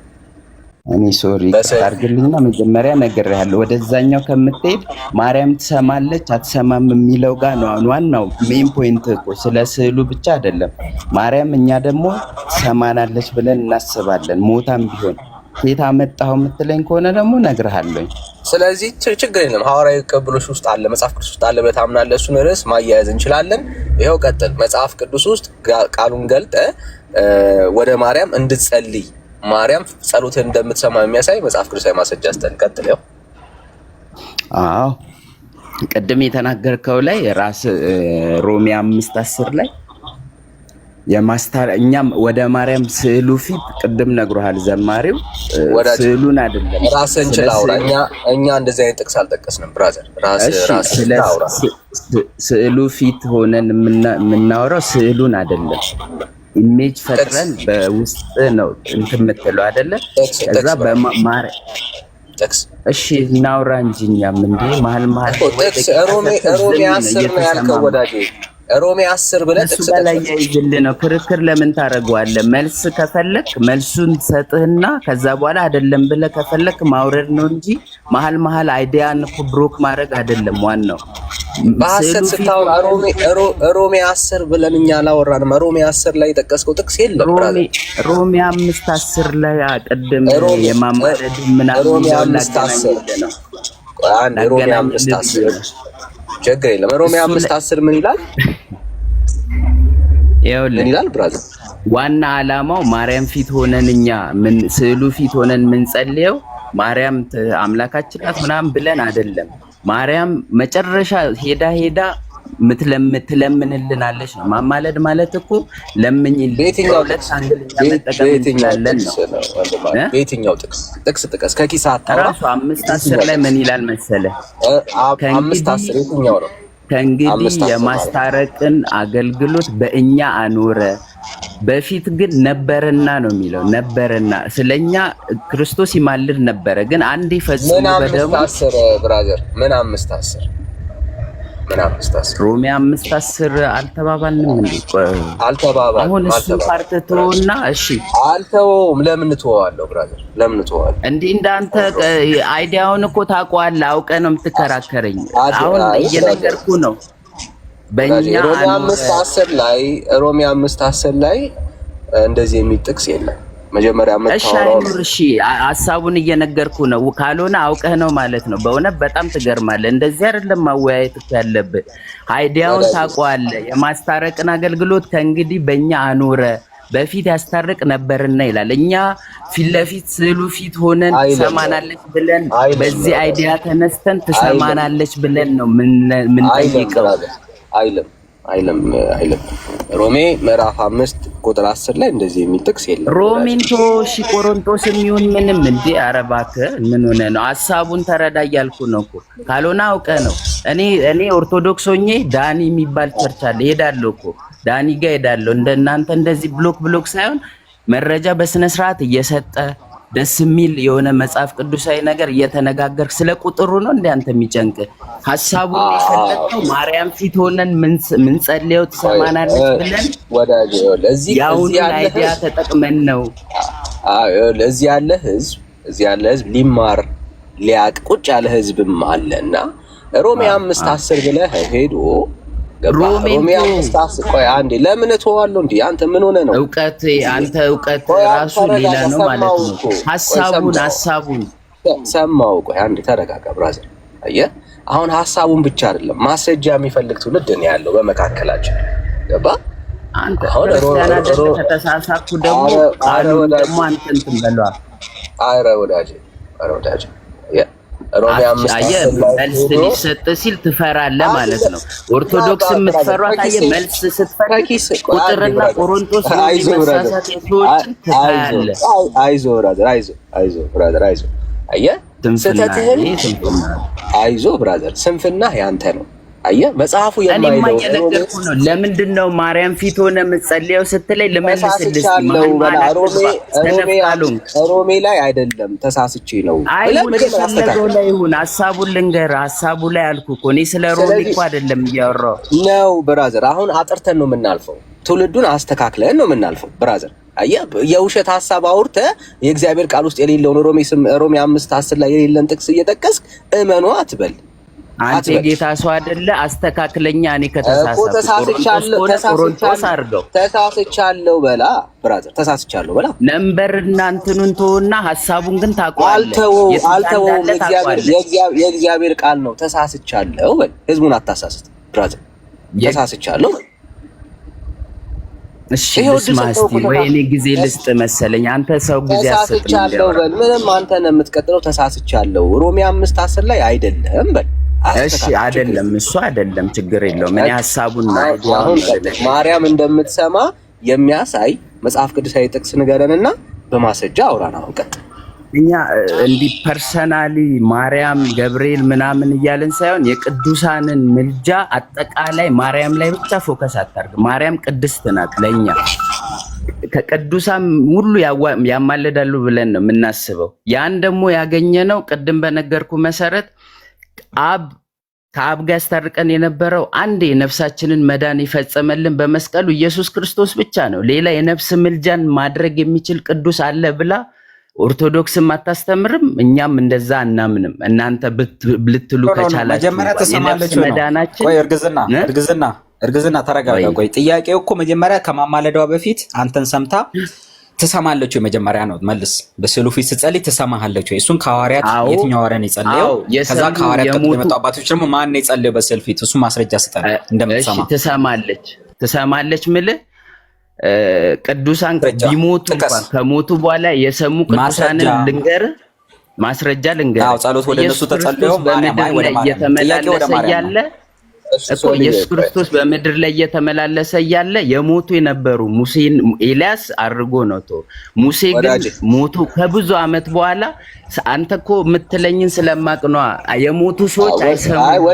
እኔ ሶሪ አድርግልኝና መጀመሪያ ነግሬሃለሁ። ወደዛኛው ከምትሄድ ማርያም ትሰማለች አትሰማም የሚለው ጋር ነው አሁን ዋናው ሜን ፖይንት እኮ። ስለ ስዕሉ ብቻ አይደለም። ማርያም እኛ ደግሞ ትሰማናለች ብለን እናስባለን። ሞታም ቢሆን ጌታ መጣው የምትለኝ ከሆነ ደግሞ ነግሬሃለሁ። ስለዚህ ችግር የለም። ሐዋርያዊ ቅብብሎች ውስጥ አለ፣ መጽሐፍ ቅዱስ ውስጥ አለ ብለህ ታምናለህ። እሱን ርዕስ ማያያዝ እንችላለን። ይኸው ቀጥል። መጽሐፍ ቅዱስ ውስጥ ቃሉን ገልጠ ወደ ማርያም እንድትጸልይ ማርያም ጸሎትን እንደምትሰማ የሚያሳይ መጽሐፍ ቅዱሳዊ ማስረጃ አስተን ቀጥል። ያው አዎ ቅድም የተናገርከው ላይ ራስ ሮሜ 5:10 ላይ እኛም ወደ ማርያም ስዕሉ ፊት ቅድም ነግሮሃል ዘማሪው ስዕሉን አይደለም ራስን ችላውራ። እኛ እንደዚህ አይነት ጥቅስ አልጠቀስንም ብራዘር። ራስን ችላውራ። ስዕሉ ፊት ሆነን የምናወራው ስዕሉን አይደለም። ኢሜጅ ፈጥረን በውስጥ ነው እንትን የምትለው አይደለ? ከዛ በማርያም ጥቅስ እሺ እናውራ እንጂ እኛም እንዴ መሀል ጥቅስ ሮሜ 10 ነው ያልከው ወዳጄ። ሮሜ 10 ብለህ ጥቅስ ላይ ይዝልህ ነው። ክርክር ለምን ታደርገዋለህ? መልስ ከፈለክ መልሱን ሰጥህና ከዛ በኋላ አይደለም ብለህ ከፈለክ ማውረድ ነው እንጂ መሀል አይዲያን እኮ ብሮክ ማድረግ አይደለም ዋናው። በሐሰት ስታወራ ሮሜ 10 ብለን እኛ አላወራንም። ሮሜ 10 ላይ የጠቀስከው ጥቅስ የለም። ሮሜ 5:10 ላይ ቅድም የማማረድ ምናምን ሮሜ 5:10 ነው። አንድ ሮሜ 5:10 ችግር የለም። ሮሜ 5:10 ምን ይላል? ምን ይላል ብራዘር? ዋና ዓላማው ማርያም ፊት ሆነን እኛ ስዕሉ ፊት ሆነን የምንጸልየው ማርያም አምላካችን ናት ምናምን ብለን አይደለም። ማርያም መጨረሻ ሄዳ ትለምንልናለች ነው። ማማለድ ማለት እኮ ለምኝልኝ። በየትኛው ጥቅስ ጥቀስ። ከኪሳ አታውራ። ራሱ 5:10 ላይ ምን ይላል መሰለ? 5:10 የትኛው ነው? ከእንግዲህ የማስታረቅን አገልግሎት በእኛ አኖረ፣ በፊት ግን ነበርና ነው የሚለው። ነበርና ስለኛ ክርስቶስ ይማልድ ነበረ፣ ግን አንዴ ፈጽሞ በደሙ 5:10 ብራዘር ምን 5:10 ሮሜ 5:10 አልተባባልንም እንዴ? አልተባባል። አሁን እሱ ፓርት ተወውና፣ እሺ አልተወውም። ለምን ተወዋለሁ ብራዘር? ለምን ተወዋለሁ? እንዴ እንዳንተ አይዲያውን እኮ ታውቀዋለህ፣ አውቀህ ነው የምትከራከረኝ። አሁን እየነገርኩ ነው። በእኛ ሮሜ 5:10 ላይ እንደዚህ የሚል ጥቅስ የለም። መጀመሪያ እሺ ሐሳቡን እየነገርኩ ነው። ካልሆነ አውቀህ ነው ማለት ነው። በእውነት በጣም ትገርማለህ። እንደዚህ አይደለም ማወያየት ያለብህ። አይዲያውን ታውቀዋለህ። የማስታረቅን አገልግሎት ከእንግዲህ በእኛ አኖረ፣ በፊት ያስታርቅ ነበርና ይላል። እኛ ፊት ለፊት ስዕሉ ፊት ሆነን ትሰማናለች ብለን በዚህ አይዲያ ተነስተን ትሰማናለች ብለን ነው ምንጠይቀው። አይለም ሮሜ ምዕራፍ 5:10 ላይ እንደዚህ የሚል ጥቅስ የለም። ሮሜን ቆሮንቶስ የሚሆን ምንም እንዴ? ኧረ እባክህ ምን ሆነ ነው? ሐሳቡን ተረዳ እያልኩ ነው እኮ። ካልሆነ አውቀህ ነው። እኔ ኦርቶዶክስ ሆኜ ዳኒ የሚባል ቸርች አለ፣ ሄዳለሁ እኮ ዳኒ ጋር ሄዳለሁ። እንደናንተ እንደዚህ ብሎክ ሳይሆን መረጃ በስነ ስርዓት እየሰጠ ደስ የሚል የሆነ መጽሐፍ ቅዱሳዊ ነገር እየተነጋገርክ ስለ ቁጥሩ ነው እንደ አንተ የሚጨንቅ ሐሳቡን የፈለከው ማርያም ፊት ሆነን ምን ጸልየው ትሰማናለች ብለን ወዳጅ ያውን አይዲያ ተጠቅመን ነው። እዚህ ያለ ህዝብ ሊማር ሊያቅ ቁጭ ያለ ህዝብም አለና ሮሜ 5:10 ብለህ ሄዶ ሮሜ 5:10 ቆይ አንዴ ለምን ተዋለው እንዴ? አንተ ምን ሆነ ነው? እውቀት ራሱ ሌላ ነው ማለት ነው። ሐሳቡን ሰማው። ቆይ አንዴ ተረጋጋ ብራዘር። አየህ አሁን ሐሳቡን ብቻ አይደለም ማስረጃ የሚፈልግ ትውልድ ነው ያለው በመካከላችን። ገባ? አንተ ክርስቲያን አይደል? ከተሳሳኩ ደግሞ አንተ እንትን በለዋ። ኧረ ወዳጄ ሮሜ 5:10 መልስ ሊሰጥ ሲል ትፈራለህ ማለት ነው። ኦርቶዶክስ የምትፈሯት መልስ ስትፈልግ ቁጥርና ቆሮንቶስ መሳሳት ሰዎችን ትፈራለህ። አይዞህ ብራዘር አይዞህ። አየህ ስህተትህን አይዞህ ብራዘር፣ ስንፍናህ ያንተ ነው። አየህ መጽሐፉ የማይለው ነው። ለምንድን ነው ማርያም ፊት ሆነ የምትጸልየው ስትለኝ ልመልስልህ። ሮሜ ላይ አይደለም ተሳስቼ ነው። የፈለገው ላይ ይሁን፣ ሐሳቡን ልንገርህ። ሐሳቡ ላይ አልኩህ እኮ እኔ ስለ ሮሜ እኮ አይደለም እያወራሁ ነው ብራዘር። አሁን አጥርተን ነው የምናልፈው፣ ትውልዱን አስተካክለን ነው የምናልፈው ብራዘር። አየህ የውሸት ሐሳብ አውርተህ የእግዚአብሔር ቃል ውስጥ የሌለውን ሮሜ 5:10 ላይ የሌለን ጥቅስ እየጠቀስክ እመኑ አትበል። አንተ የጌታ ሰው አይደለ? አስተካክለኛ። እኔ ተሳስቻለሁ በላ ብራዘር፣ ተሳስቻለሁ በላ። ነምበር እና እንትኑን ተውና ሐሳቡን ግን ታውቀዋለህ። አልተወውም። የእግዚአብሔር ቃል ነው። ተሳስቻለሁ በል። ህዝቡን አታሳስት ብራዘር። ተሳስቻለሁ በል። እሺ ልስማስቲ ወይ እኔ ጊዜ ልስጥ መሰለኝ። አንተ ሰው ጊዜ አሰጥኝ። ተሳስቻለሁ በል። ምንም አንተ ነው የምትቀጥለው። ተሳስቻለሁ ሮሜ 5:10 ላይ አይደለም በል። እሺ አይደለም፣ እሱ አይደለም፣ ችግር የለውም። እኔ ሐሳቡን ነው። አሁን ማርያም እንደምትሰማ የሚያሳይ መጽሐፍ ቅዱሳዊ ጥቅስ ንገረንና በማስረጃ አውራና ወቀጥ። እኛ እንዲህ ፐርሰናሊ ማርያም ገብርኤል ምናምን እያልን ሳይሆን የቅዱሳንን ምልጃ አጠቃላይ ማርያም ላይ ብቻ ፎከስ አታርግ። ማርያም ቅድስት ናት። ለኛ ከቅዱሳን ሁሉ ያማልዳሉ ብለን ነው የምናስበው። ያን ደግሞ ያገኘነው ቅድም በነገርኩ መሰረት ከአብ ጋር ያስታርቀን የነበረው አንድ የነፍሳችንን መዳን ይፈጸመልን በመስቀሉ ኢየሱስ ክርስቶስ ብቻ ነው። ሌላ የነፍስ ምልጃን ማድረግ የሚችል ቅዱስ አለ ብላ ኦርቶዶክስም አታስተምርም፣ እኛም እንደዛ አናምንም። እናንተ ልትሉ ከቻላችሁ መጀመሪያ ተሰማለች መዳናችን። ቆይ እርግዝና ተረጋጋ። ቆይ ጥያቄው እኮ መጀመሪያ ከማማለዷ በፊት አንተን ሰምታ ትሰማለች ወይ? መጀመሪያ ነው መልስ። በስዕሉ ፊት ስትጸልይ ትሰማሃለች ወይ? እሱን ከሐዋርያት የትኛው ሐዋርያ ነው የጸለየው? ከዛ ከሐዋርያት ቀጥሎ የመጡ አባቶች ደግሞ ማን ነው የጸለየው በስዕሉ ፊት? እሱ ማስረጃ ስጠን እንደምትሰማ። ትሰማለች ምልህ ቅዱሳን ቢሞቱ እንኳን ከሞቱ በኋላ የሰሙ ቅዱሳንን ማስረጃ ልንገር። ጸሎት ወደ እነሱ ተጸልዮ ማርያም ወደ ማርያም እኮ ኢየሱስ ክርስቶስ በምድር ላይ እየተመላለሰ እያለ የሞቱ የነበሩ ሙሴን ኤልያስ አድርጎ ነው። ሙሴ ግን ሞቱ ከብዙ ዓመት በኋላ። አንተ እኮ የምትለኝን ስለማቅ ነው። የሞቱ ሰዎች አይሰሙም።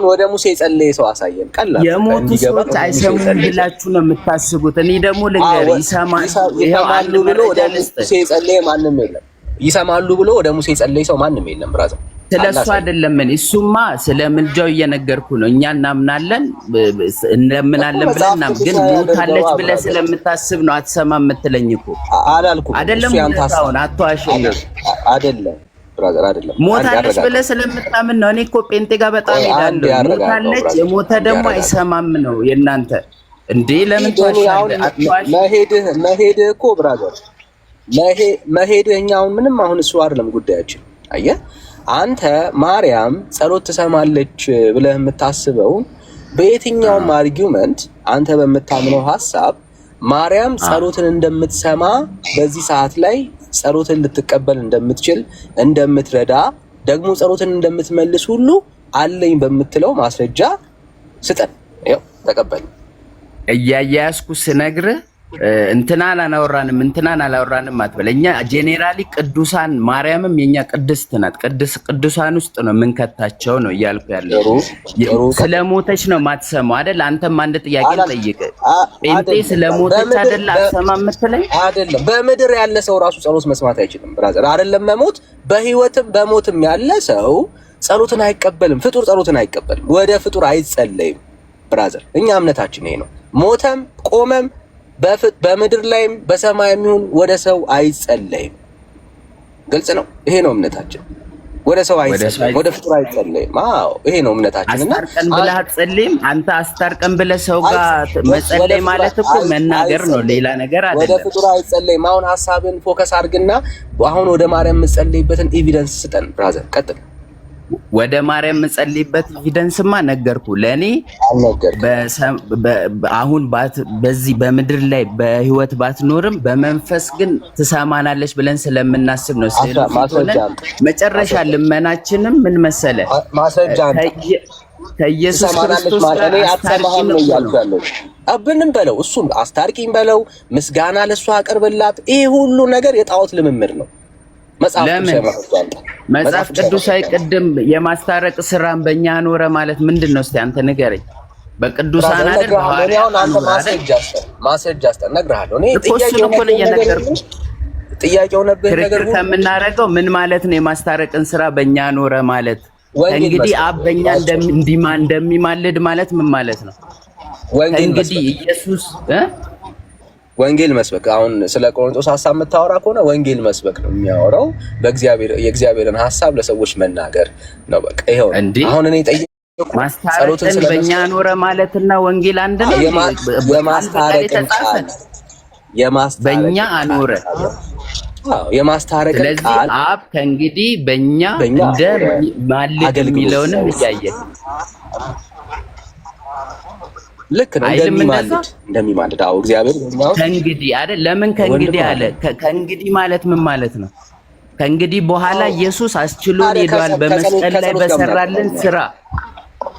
ወደ ሙሴ የጸለየ ሰው አሳየን። ቀላል የሞቱ ሰዎች አይሰሙም ብላችሁ ነው የምታስቡት። እኔ ደግሞ ልንገር ይሰማሉ ብሎ ወደ ሙሴ የጸለየ ማንም የለም። ይሰማሉ ብሎ ወደ ሙሴ የጸለየ ሰው ማንም የለም ብራዘር። ስለሱ አይደለም። እሱማ ስለ ምልጃው እየነገርኩ ነው። እኛ እናምናለን እንደምናለን ብለና ግን ሞታለች ብለህ ስለምታስብ ነው አትሰማም የምትለኝ እኮ አላልኩም። አይደለም ሞታውን አትዋሽኝ። አይደለም ብራዘር፣ አይደለም ሞታለች ብለህ ስለምታምን ነው። እኔ እኮ ጴንጤ ጋር በጣም ሄዳለሁ። ሞታለች የሞተ ደግሞ አይሰማም ነው የእናንተ እንዴ? ለምን ትዋሻለህ? መሄድህ እኮ ብራዘር መሄድህ እኛውን ምንም አሁን እሱ አይደለም ጉዳያችን። አየህ አንተ ማርያም ጸሎት ትሰማለች ብለህ የምታስበው በየትኛውም አርጊውመንት አንተ በምታምነው ሐሳብ ማርያም ጸሎትን እንደምትሰማ በዚህ ሰዓት ላይ ጸሎትን ልትቀበል እንደምትችል እንደምትረዳ ደግሞ ጸሎትን እንደምትመልስ ሁሉ አለኝ በምትለው ማስረጃ ስጠን። ይኸው ተቀበል። እያያያዝኩ ስነግርህ እንትናን አላወራንም አትበል። እኛ ጄኔራሊ ቅዱሳን ማርያምም የኛ ቅድስት ናት። ቅዱሳን ውስጥ ነው የምንከታቸው ነው እያልኩ ያለው። ስለሞተች ነው ማትሰማው አይደል? አንተም አንድ ጥያቄ ልጠይቅ። ጴንጤ ስለሞተች አይደል አትሰማም የምትለኝ? አይደለም። በምድር ያለ ሰው ራሱ ጸሎት መስማት አይችልም ብራዘር። አይደለም መሞት፣ በህይወትም በሞትም ያለ ሰው ጸሎትን አይቀበልም። ፍጡር ጸሎትን አይቀበልም። ወደ ፍጡር አይጸለይም ብራዘር። እኛ እምነታችን ይሄ ነው። ሞተም ቆመም በምድር ላይም በሰማይም ይሁን ወደ ሰው አይጸለይም። ግልጽ ነው። ይሄ ነው እምነታችን። ወደ ሰው አይጸለይም፣ ወደ ፍጡር አይጸለይም። አዎ ይሄ ነው እምነታችን። እና አስታርቀን ብለህ አትጸልይም። አንተ አስታርቀን ብለህ ሰው ጋር መጸለይ ማለት እኮ መናገር ነው፣ ሌላ ነገር አይደለም። ወደ ፍጡር አይጸለይም። አሁን ሐሳብን ፎከስ አድርግና አሁን ወደ ማርያም የምጸልይበትን ኤቪደንስ ስጠን ብራዘር። ቀጥል። ወደ ማርያም የምጸልይበት ኤቪደንስማ ነገርኩ። ለኔ አሁን በዚህ በምድር ላይ በህይወት ባትኖርም በመንፈስ ግን ትሰማናለች ብለን ስለምናስብ ነው። መጨረሻ ልመናችንም ምን መሰለ ከኢየሱስ ክርስቶስ ጋር አስታርቂኝ ነው ያለው። አብንም በለው እሱም አስታርቂኝ በለው፣ ምስጋና ለሷ አቅርብላት። ይሄ ሁሉ ነገር የጣዖት ልምምድ ነው። መጽሐፍ ቅዱሳዊ ቅድም የማስታረቅ ስራን በእኛ ኖረ ማለት ምንድን ነው? እስቲ አንተ ንገረኝ። በቅዱሳን አይደል? ማስረጃ አስጠን እነግርሃለሁ። እኔ ጥያቄው ነበር ክርክር ከምናደርገው ምን ማለት ነው? የማስታረቅን ስራ በእኛ ኖረ ማለት እንግዲህ አብ በእኛ እንደሚማልድ ማለት ምን ማለት ነው? እንግዲህ ኢየሱስ ወንጌል መስበክ አሁን ስለ ቆሮንቶስ ሐሳብ የምታወራ ከሆነ ወንጌል መስበክ ነው የሚያወራው። የእግዚአብሔርን ሐሳብ ለሰዎች መናገር ነው። በቃ ይሄው አሁን እኔ ጠይቄ ማስታረቅን በእኛ ኖረ ማለትና ወንጌል አንድ ነው። የማስታረቅን ቃል በእኛ አኖረ። የማስታረቅን ቃል ስለዚህ አብ ከእንግዲህ በእኛ እንደማልድ የሚለውንም እያየን ልክ ነው። እንደሚማልድ አዎ፣ እግዚአብሔር ከእንግዲህ አይደል? ለምን ከእንግዲህ አለ? ከእንግዲህ ማለት ምን ማለት ነው? ከእንግዲህ በኋላ ኢየሱስ አስችሎን ሄዷል። በመስቀል ላይ በሰራልን ስራ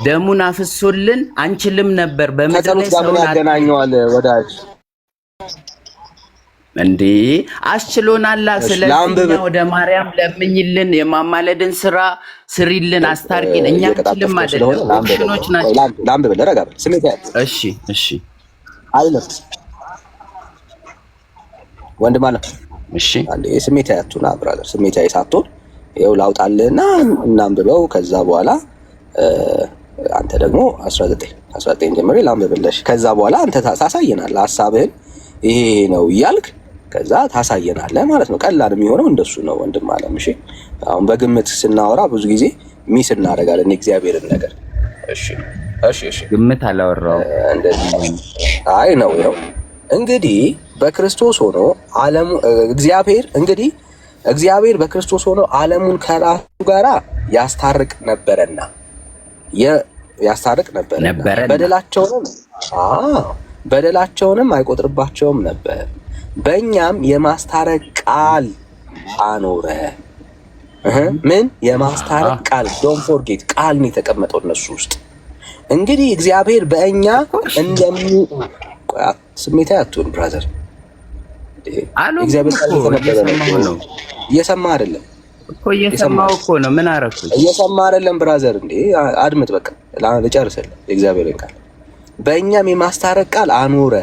ደሙን አፍሶልን አንችልም ነበር በምድር ላይ ሰውን ያገናኘዋል። ወዳጅ እንዴ አስችሎናል። ስለዚህ ወደ ማርያም ለምኝልን፣ የማማለድን ስራ ስሪልን፣ አስታርቂን። እኛ አንችልም አይደለም፣ ኦፕሽኖች ናቸው። ላምብ በል ረጋ በል ስሜት ያት እሺ አይደለም ወንድም አለ። እሺ አንዴ ስሜት ያቱና ብራዘር ስሜት ያይሳቶ ይኸው ላውጣልህና እናንብበው። ከዛ በኋላ አንተ ደግሞ 19 ጀምሬ ላንብብልሽ። ከዛ በኋላ አንተ ታሳየናለህ ሐሳብህን ይሄ ነው እያልክ ከዛ ታሳየናለህ ማለት ነው። ቀላል የሚሆነው እንደሱ ነው ወንድም አለም። እሺ አሁን በግምት ስናወራ ብዙ ጊዜ ሚስ እናደርጋለን የእግዚአብሔርን ነገር። እሺ ግምት አላወራው እንደዚህ አይ ነው ይኸው እንግዲህ በክርስቶስ ሆኖ ዓለሙ እግዚአብሔር በክርስቶስ ሆኖ ዓለሙን ከራሱ ጋራ ያስታርቅ ነበረና በደላቸውንም አይቆጥርባቸውም ነበር። በእኛም የማስታረቅ ቃል አኖረ። ምን የማስታረቅ ቃል? ዶንት ፎርጌት ቃል ነው የተቀመጠው እነሱ ውስጥ። እንግዲህ እግዚአብሔር በእኛ ስሜታዊ አትሁን ብራዘር። እግዚአብሔር ነው እየሰማ አይደለም እኮ እየሰማው እኮ ነው። ምን አረኩኝ? እየሰማ አይደለም ብራዘር። እንዴ አድምጥ በቃ ልጨርስልህ። የእግዚአብሔርን ቃል በእኛም የማስታረቅ ቃል አኖረ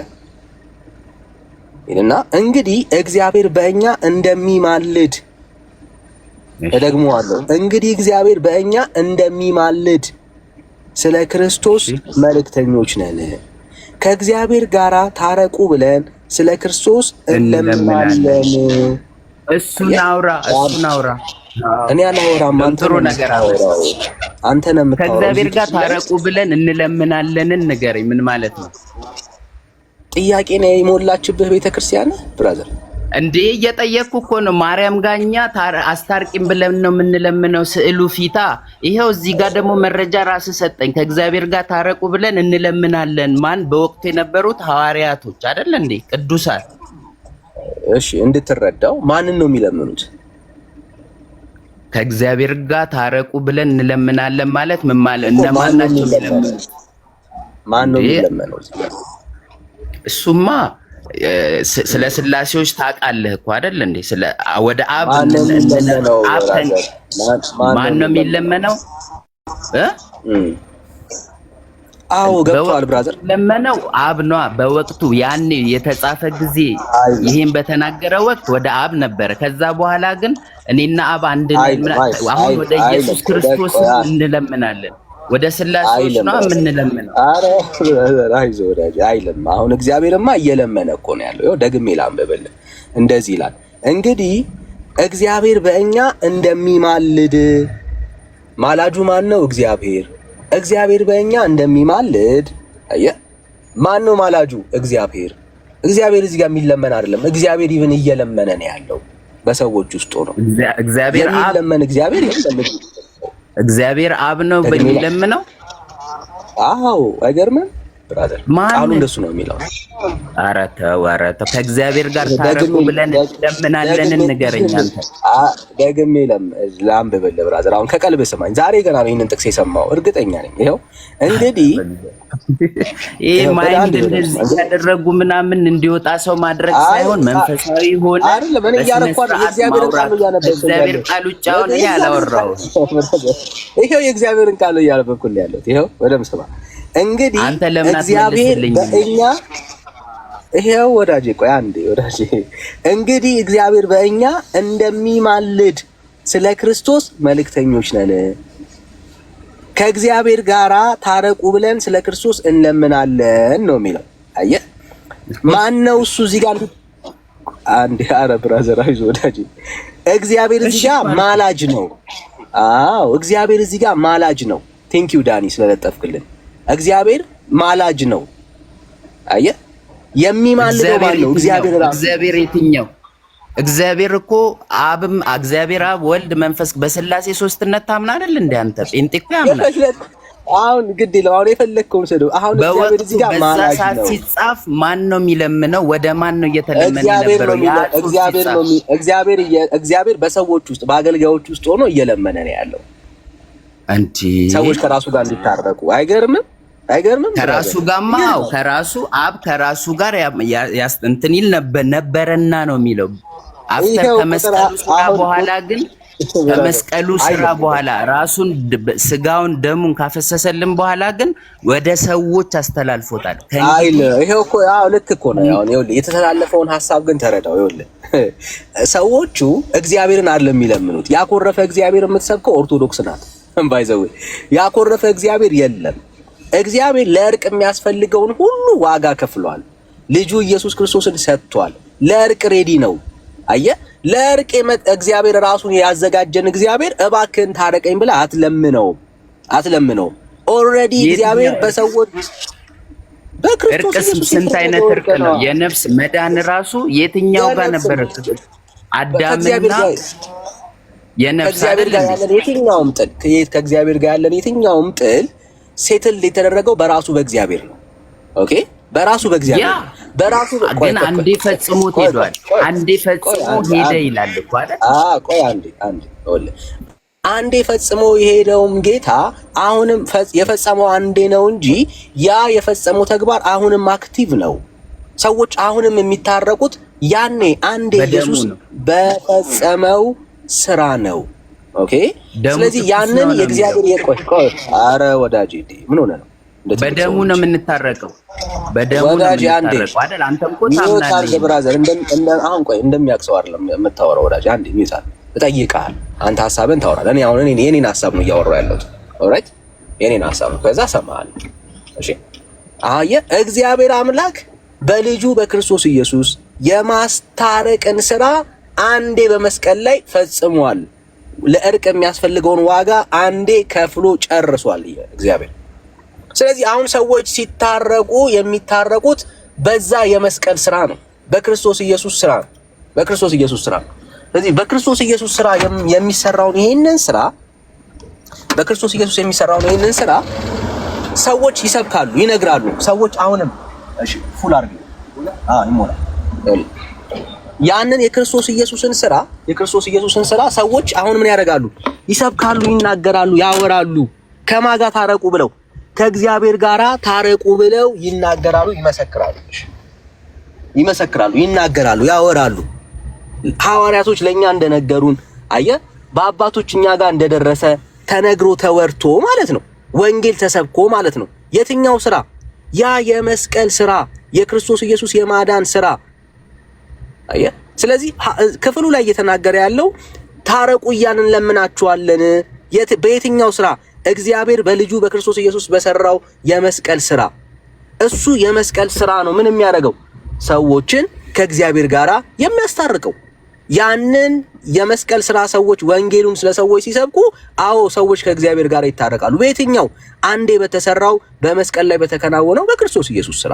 ይልና እንግዲህ እግዚአብሔር በእኛ እንደሚማልድ እደግመዋለሁ። እንግዲህ እግዚአብሔር በእኛ እንደሚማልድ ስለ ክርስቶስ መልእክተኞች ነን። ከእግዚአብሔር ጋር ታረቁ ብለን ስለ ክርስቶስ እንለምናለን። እሱን አውራ እኔ አላወራም። አንተ ነህ የምታወራው። ከእግዚአብሔር ጋር ታረቁ ብለን እንለምናለንን ንገረኝ። ምን ማለት ነው? ጥያቄ ነው የሞላችብህ ቤተክርስቲያን ብራዘር። እንዴ እየጠየቅኩ እኮ ነው። ማርያም ጋኛ አስታርቂም ብለን ነው የምንለምነው ስዕሉ ፊታ። ይሄው እዚህ ጋር ደግሞ መረጃ ራስ ሰጠኝ። ከእግዚአብሔር ጋር ታረቁ ብለን እንለምናለን። ማን? በወቅቱ የነበሩት ሐዋርያቶች አይደል እንዴ? ቅዱሳን። እሺ እንድትረዳው ማንን ነው የሚለምኑት? ከእግዚአብሔር ጋር ታረቁ ብለን እንለምናለን ማለት ምን ማለት? እነማን ናቸው የሚለምኑት? ማን ነው የሚለምነው? እሱማ ስለ ስላሴዎች ታውቃለህ እኮ አይደል እንዴ? ስለ ወደ አብ ማን ነው የሚለመነው? አዎ ገብቷል ብራዘር። ለመነው አብ ነው በወቅቱ ያኔ የተጻፈ ጊዜ ይሄን በተናገረ ወቅት ወደ አብ ነበረ። ከዛ በኋላ ግን እኔና አብ አንድ ነን። አሁን ወደ ኢየሱስ ክርስቶስ እንለምናለን። ወደ ስላሴዎች ነው የምንለምነው። አረ አይዞህ ወዳጅ አይልም። አሁን እግዚአብሔርማ እየለመነ እኮ ነው ያለው። ደግሜ ላንብብልህ። እንደዚህ ይላል፣ እንግዲህ እግዚአብሔር በእኛ እንደሚማልድ። ማላጁ ማን ነው? እግዚአብሔር። እግዚአብሔር በእኛ እንደሚማልድ። አየህ፣ ማን ነው ማላጁ? እግዚአብሔር። እግዚአብሔር እዚህ ጋር የሚለመን አይደለም። እግዚአብሔር ይብን እየለመነ ነው ያለው በሰዎች ውስጥ ነው። እግዚአብሔር የሚለመን እግዚአብሔር ይለመን። እግዚአብሔር አብ ነው በሚለምነው። አዎ አይገርምም ብራዘር? ቃሉ እንደሱ ነው የሚለው። ኧረ ተው ከእግዚአብሔር ጋር ታረቁ ብለን ለምናለን። ንገረኝ አንተ። ደግሜ ላንብብልህ ብራዘር። አሁን ከቀልብ ስማኝ። ዛሬ ገና ነው ይሄንን ጥቅስ የሰማው፣ እርግጠኛ ነኝ። ይኸው እንግዲህ ይሄ ማይንድ እንደዚህ ያደረጉ ምናምን እንዲወጣ ሰው ማድረግ ሳይሆን መንፈሳዊ ሆነ አይደለም። እኔ እያለኳት የእግዚአብሔርን ቃል እያነበብኩ እግዚአብሔር ቃል ውጭ አሁን እኔ አላወራሁም። ይኸው የእግዚአብሔርን ቃል እያነበብኩልህ ያለሁት። ይኸው በደምብ ስማ። እንግዲህ እግዚአብሔር በእኛ ይሄው ወዳጄ፣ ቆይ አንዴ ወዳጄ። እንግዲህ እግዚአብሔር በእኛ እንደሚማልድ ስለ ክርስቶስ መልእክተኞች ነን። ከእግዚአብሔር ጋራ ታረቁ ብለን ስለ ክርስቶስ እንለምናለን ነው የሚለው። አየህ፣ ማን ነው እሱ እዚህ ጋር አንድ አረ ብራዘር አይዞህ ወዳጅ እግዚአብሔር እዚህ ጋር ማላጅ ነው። አዎ እግዚአብሔር እዚህ ጋር ማላጅ ነው። ቴንክ ዩ ዳኒ ስለለጠፍክልን። እግዚአብሔር ማላጅ ነው። አየህ የሚማልደው ማን ነው? እግዚአብሔር ራሱ። እግዚአብሔር የትኛው? እግዚአብሔር እኮ አብም እግዚአብሔር አብ ወልድ መንፈስ በስላሴ ሶስትነት ታምና አይደል እንዴ? አንተ ጴንጤ እኮ ያምናል። አሁን ግድ ይለው አሁን የፈለግከውን ሰደው አሁን እግዚአብሔር እዚህ ጋር ማላጅ ነው። ሲጻፍ ማን ነው የሚለምነው? ወደ ማን ነው እየተለመነ የነበረው? እግዚአብሔር በሰዎች ውስጥ በአገልጋዮች ውስጥ ሆኖ እየለመነ ነው ያለው እንጂ ሰዎች ከራሱ ጋር እንዲታረቁ። አይገርምም? አይገርምም? ከራሱ ጋርማ ከራሱ አብ ከራሱ ጋር እንትን ይል ነበረና ነው የሚለው። አፍተር ከመስቀሉ ስራ በኋላ ግን ከመስቀሉ ስራ በኋላ ራሱን ስጋውን ደሙን ካፈሰሰልን በኋላ ግን ወደ ሰዎች አስተላልፎታል። ይሄው እኮ ያው ልክ እኮ ነው። ያው ይኸውልህ የተተላለፈውን ሐሳብ ግን ተረዳው። ይኸውልህ ሰዎቹ እግዚአብሔርን አይደለም የሚለምኑት። ያኮረፈ እግዚአብሔር የምትሰብከው ኦርቶዶክስ ናት። ባይዘው ያኮረፈ እግዚአብሔር የለም። እግዚአብሔር ለእርቅ የሚያስፈልገውን ሁሉ ዋጋ ከፍሏል። ልጁ ኢየሱስ ክርስቶስን ሰጥቷል። ለእርቅ ሬዲ ነው። አየህ ለእርቅ እግዚአብሔር ራሱን ያዘጋጀን እግዚአብሔር እባክህን ታረቀኝ ብለህ አትለምነው። ኦልሬዲ እግዚአብሔር በሰዎች በክርስቶስ ኢየሱስ ስንት አይነት እርቅ ነው? የነፍስ መዳን ራሱ የትኛው ጋር ነበር? አዳምና የነፍስ እግዚአብሔር ጋር ያለን የትኛውም ጥል ከእግዚአብሔር ጋር ያለን የትኛውም ጥል ሴትል የተደረገው በራሱ በእግዚአብሔር ነው። ኦኬ በራሱ በእግዚአብሔር በራሱ ግን አንዴ ፈጽሞት ሄዷል። አንዴ ፈጽሞ ሄደ ይላል እኮ አይደል? ቆይ አንዴ ፈጽሞ የሄደውም ጌታ አሁንም የፈጸመው አንዴ ነው እንጂ ያ የፈጸመው ተግባር አሁንም አክቲቭ ነው። ሰዎች አሁንም የሚታረቁት ያኔ አንዴ ኢየሱስ በፈጸመው ስራ ነው። ኦኬ ስለዚህ ያንን የእግዚአብሔር የቆይ አረ ወዳጄ ምን ሆነ ነው? በደሙ ነው የምንታረቀው። በደሙ ነው የምንታረቀው አይደል? አንተም እኮ ታምናለህ ብራዘር። አሁን ቆይ እንደሚያቅሰው አይደለም የምታወራው ወዳጄ። አንዴ ሚውታል እጠይቅሃለሁ። አንተ ሐሳብን ታወራለህ። እኔ አሁን የኔን ሐሳብ ነው እያወራሁ ያለሁት። ኦልራይት የኔን ሐሳብ ነው። ከዛ ሰማሃል። እሺ አየህ እግዚአብሔር አምላክ በልጁ በክርስቶስ ኢየሱስ የማስታረቅን ስራ አንዴ በመስቀል ላይ ፈጽሟል። ለእርቅ የሚያስፈልገውን ዋጋ አንዴ ከፍሎ ጨርሷል እግዚአብሔር። ስለዚህ አሁን ሰዎች ሲታረቁ የሚታረቁት በዛ የመስቀል ስራ ነው፣ በክርስቶስ ኢየሱስ ስራ ነው። በክርስቶስ ኢየሱስ ስራ ነው። ስለዚህ በክርስቶስ ኢየሱስ ስራ የሚሰራውን ይሄንን ስራ በክርስቶስ ኢየሱስ የሚሰራውን ይሄንን ስራ ሰዎች ይሰብካሉ፣ ይነግራሉ። ሰዎች አሁንም እሺ ፉል አርግ ይሞላል። ያንን የክርስቶስ ኢየሱስን ስራ ሰዎች አሁን ምን ያደርጋሉ? ይሰብካሉ፣ ይናገራሉ፣ ያወራሉ። ከማጋ ታረቁ ብለው ከእግዚአብሔር ጋር ታረቁ ብለው ይናገራሉ፣ ይመሰክራሉ፣ ይናገራሉ፣ ያወራሉ። ሐዋርያቶች ለኛ እንደነገሩን አየህ በአባቶች እኛ ጋር እንደደረሰ ተነግሮ ተወርቶ ማለት ነው። ወንጌል ተሰብኮ ማለት ነው። የትኛው ስራ? ያ የመስቀል ስራ፣ የክርስቶስ ኢየሱስ የማዳን ስራ። አየህ ስለዚህ ክፍሉ ላይ እየተናገረ ያለው ታረቁ እያልን ለምናችኋለን። በየትኛው ስራ? እግዚአብሔር በልጁ በክርስቶስ ኢየሱስ በሰራው የመስቀል ስራ። እሱ የመስቀል ስራ ነው ምን የሚያደርገው? ሰዎችን ከእግዚአብሔር ጋር የሚያስታርቀው። ያንን የመስቀል ስራ ሰዎች ወንጌሉን ስለ ሰዎች ሲሰብኩ፣ አዎ ሰዎች ከእግዚአብሔር ጋር ይታረቃሉ። በየትኛው? አንዴ በተሰራው በመስቀል ላይ በተከናወነው በክርስቶስ ኢየሱስ ስራ።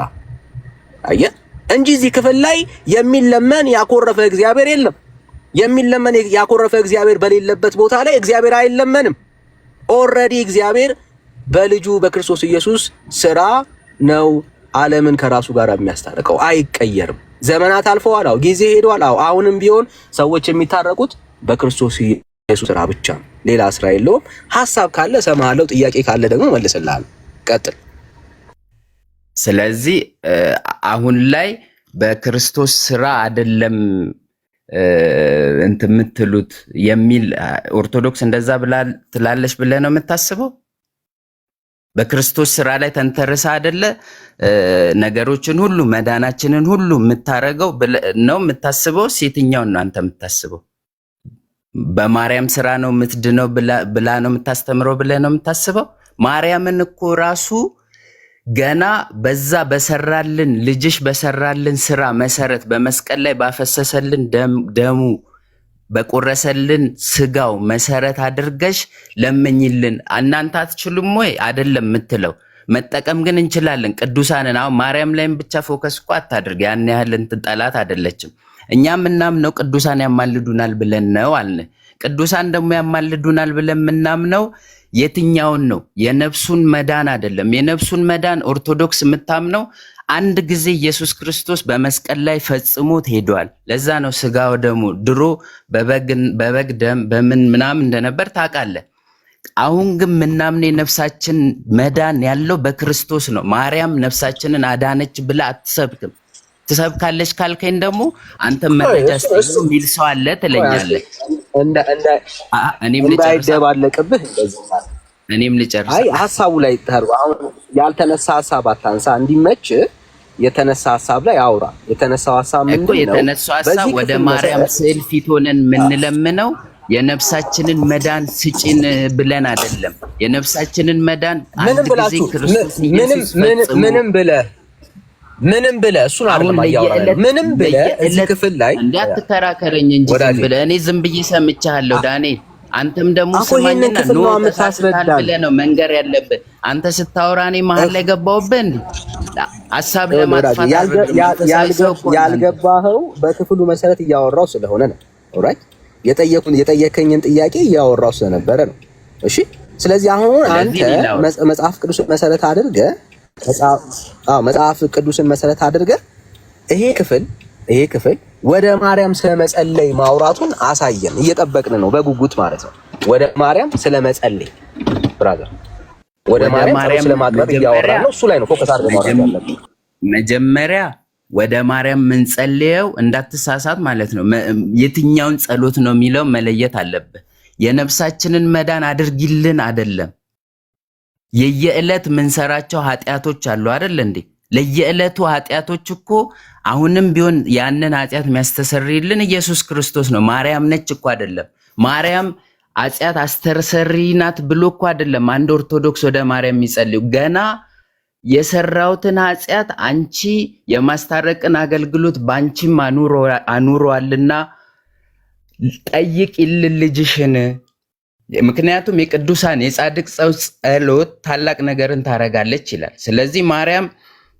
አየህ እንጂ እዚህ ክፍል ላይ የሚለመን ያኮረፈ እግዚአብሔር የለም። የሚለመን ያኮረፈ እግዚአብሔር በሌለበት ቦታ ላይ እግዚአብሔር አይለመንም። ኦልሬዲ እግዚአብሔር በልጁ በክርስቶስ ኢየሱስ ስራ ነው ዓለምን ከራሱ ጋር የሚያስታርቀው። አይቀየርም። ዘመናት አልፈዋል። አዎ ጊዜ ሄዷል። አዎ አሁንም ቢሆን ሰዎች የሚታረቁት በክርስቶስ ኢየሱስ ስራ ብቻ ነው። ሌላ ስራ የለውም። ሐሳብ ካለ እሰማሃለሁ፣ ጥያቄ ካለ ደግሞ መልስልሃለሁ። ቀጥል። ስለዚህ አሁን ላይ በክርስቶስ ስራ አይደለም እንትን የምትሉት የሚል ኦርቶዶክስ እንደዛ ትላለች ብለህ ነው የምታስበው? በክርስቶስ ስራ ላይ ተንተርሳ አይደለ ነገሮችን ሁሉ መዳናችንን ሁሉ የምታረገው ነው የምታስበው? የትኛውን ነው አንተ የምታስበው? በማርያም ስራ ነው የምትድነው ብላ ነው የምታስተምረው ብለህ ነው የምታስበው? ማርያምን እኮ ራሱ ገና በዛ በሰራልን ልጅሽ በሰራልን ስራ መሰረት በመስቀል ላይ ባፈሰሰልን ደሙ በቆረሰልን ስጋው መሰረት አድርገሽ ለምኝልን። እናንተ አትችሉም ወይ? አይደለም የምትለው መጠቀም ግን እንችላለን። ቅዱሳንን አሁን ማርያም ላይም ብቻ ፎከስ እኮ አታድርግ። ያን ያህል እንትን ጠላት አይደለችም። እኛም ምናምነው ቅዱሳን ያማልዱናል ብለን ነው አልን። ቅዱሳን ደግሞ ያማልዱናል ብለን ምናምነው የትኛውን ነው? የነፍሱን መዳን አይደለም። የነፍሱን መዳን ኦርቶዶክስ የምታምነው አንድ ጊዜ ኢየሱስ ክርስቶስ በመስቀል ላይ ፈጽሞት ሄዷል። ለዛ ነው ስጋው ደሙ ድሮ በበግ ደም በምን ምናምን እንደነበር ታውቃለህ። አሁን ግን ምናምን የነፍሳችን መዳን ያለው በክርስቶስ ነው። ማርያም ነፍሳችንን አዳነች ብላ አትሰብክም። ትሰብካለች ካልከኝ ደግሞ አንተ መረጃ ስጠኝ የሚል ሰው አለ ትለኛለህ። እንዳይደባለቅብህ እኔም ልጨርስ። አይ ሐሳቡ ላይ ተርባ አሁን ያልተነሳ ሐሳብ አታንሳ፣ እንዲመች የተነሳ ሐሳብ ላይ አውራ። የተነሳው ሐሳብ ምንድን ነው? የተነሳው ሐሳብ ወደ ማርያም ስዕል ፊት ሆነን የምንለምነው የነፍሳችንን መዳን ስጪን ብለን አይደለም። የነፍሳችንን መዳን አንድ ጊዜ ክርስቶስ ኢየሱስ ምንም ብለህ እሱን አይደለም አያወራለሁ። ምንም ብለህ እዚህ ክፍል ላይ እንዳትከራከረኝ እንጂ ዝም ብለህ እኔ ዝም ብዬ ሰምቻለሁ ዳንኤል። አንተም ደግሞ ስማኝና ነው ተሳስታል ብለህ ነው መንገር ያለብህ። አንተ ስታወራ እኔ መሀል ላይ ገባሁብህ እንዴ? ሐሳብ ለማጥፋት ያልገባኸው በክፍሉ መሰረት እያወራው ስለሆነ ነው። ኦራይት የጠየከኝን ጥያቄ እያወራው ስለነበረ ነው። እሺ ስለዚህ አሁን አንተ መጽሐፍ ቅዱስ መሰረት አድርገህ መጽሐፍ ቅዱስን መሰረት አድርገህ ይሄ ክፍል ወደ ማርያም ስለመጸለይ ማውራቱን አሳየን። እየጠበቅን ነው በጉጉት ማለት ነው። ወደ ማርያም ስለመጸለይ ብራዘር፣ ወደ ማርያም ስለማቅረብ እያወራን ነው። እሱ ላይ ነው ፎከስ አድርገን ማውራት ያለብን። መጀመሪያ ወደ ማርያም ምንጸልየው እንዳትሳሳት ማለት ነው። የትኛውን ጸሎት ነው የሚለው መለየት አለብህ። የነፍሳችንን መዳን አድርጊልን አይደለም። የየዕለት ምንሰራቸው ኃጢያቶች አሉ አይደል እንዴ? ለየዕለቱ ኃጢያቶች እኮ አሁንም ቢሆን ያንን ኃጢያት የሚያስተሰርይልን ኢየሱስ ክርስቶስ ነው። ማርያም ነች እኮ አይደለም። ማርያም ኃጢያት አስተሰርይናት ብሎ እኮ አይደለም አንድ ኦርቶዶክስ ወደ ማርያም የሚጸልዩ። ገና የሰራውትን ኃጢያት አንቺ የማስታረቅን አገልግሎት ባንቺም አኑሯልና ጠይቂልን ልጅሽን። ምክንያቱም የቅዱሳን የጻድቅ ሰው ጸሎት ታላቅ ነገርን ታረጋለች ይላል። ስለዚህ ማርያም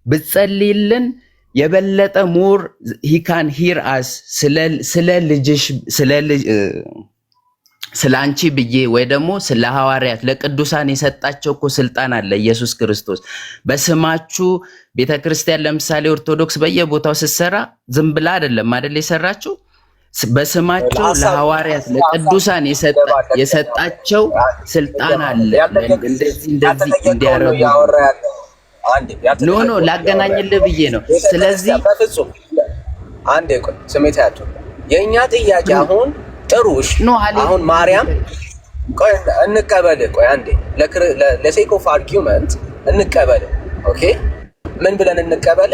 ብትጸልይልን የበለጠ ሞር he can hear us ስለ ልጅሽ ስለ አንቺ ብዬ ወይ ደግሞ ስለ ሐዋርያት ለቅዱሳን የሰጣቸው እኮ ስልጣን አለ ኢየሱስ ክርስቶስ። በስማችሁ ቤተክርስቲያን ለምሳሌ ኦርቶዶክስ በየቦታው ስትሰራ ዝም ብላ አይደለም አይደል የሰራችሁ? በስማቸው ለሐዋርያት ለቅዱሳን የሰጣቸው ስልጣን አለ። እንደዚህ እንዲያረጉ ኖ ላገናኝልህ ብዬ ነው። ስለዚህ በፍጹም አንዴ ቆይ ስሜት ያቱ የኛ ጥያቄ አሁን ጥሩሽ አሁን ማርያም ቆይ እንቀበል። ቆይ አንዴ ለሴክ ኦፍ አርጊውመንት እንቀበል። ኦኬ ምን ብለን እንቀበል?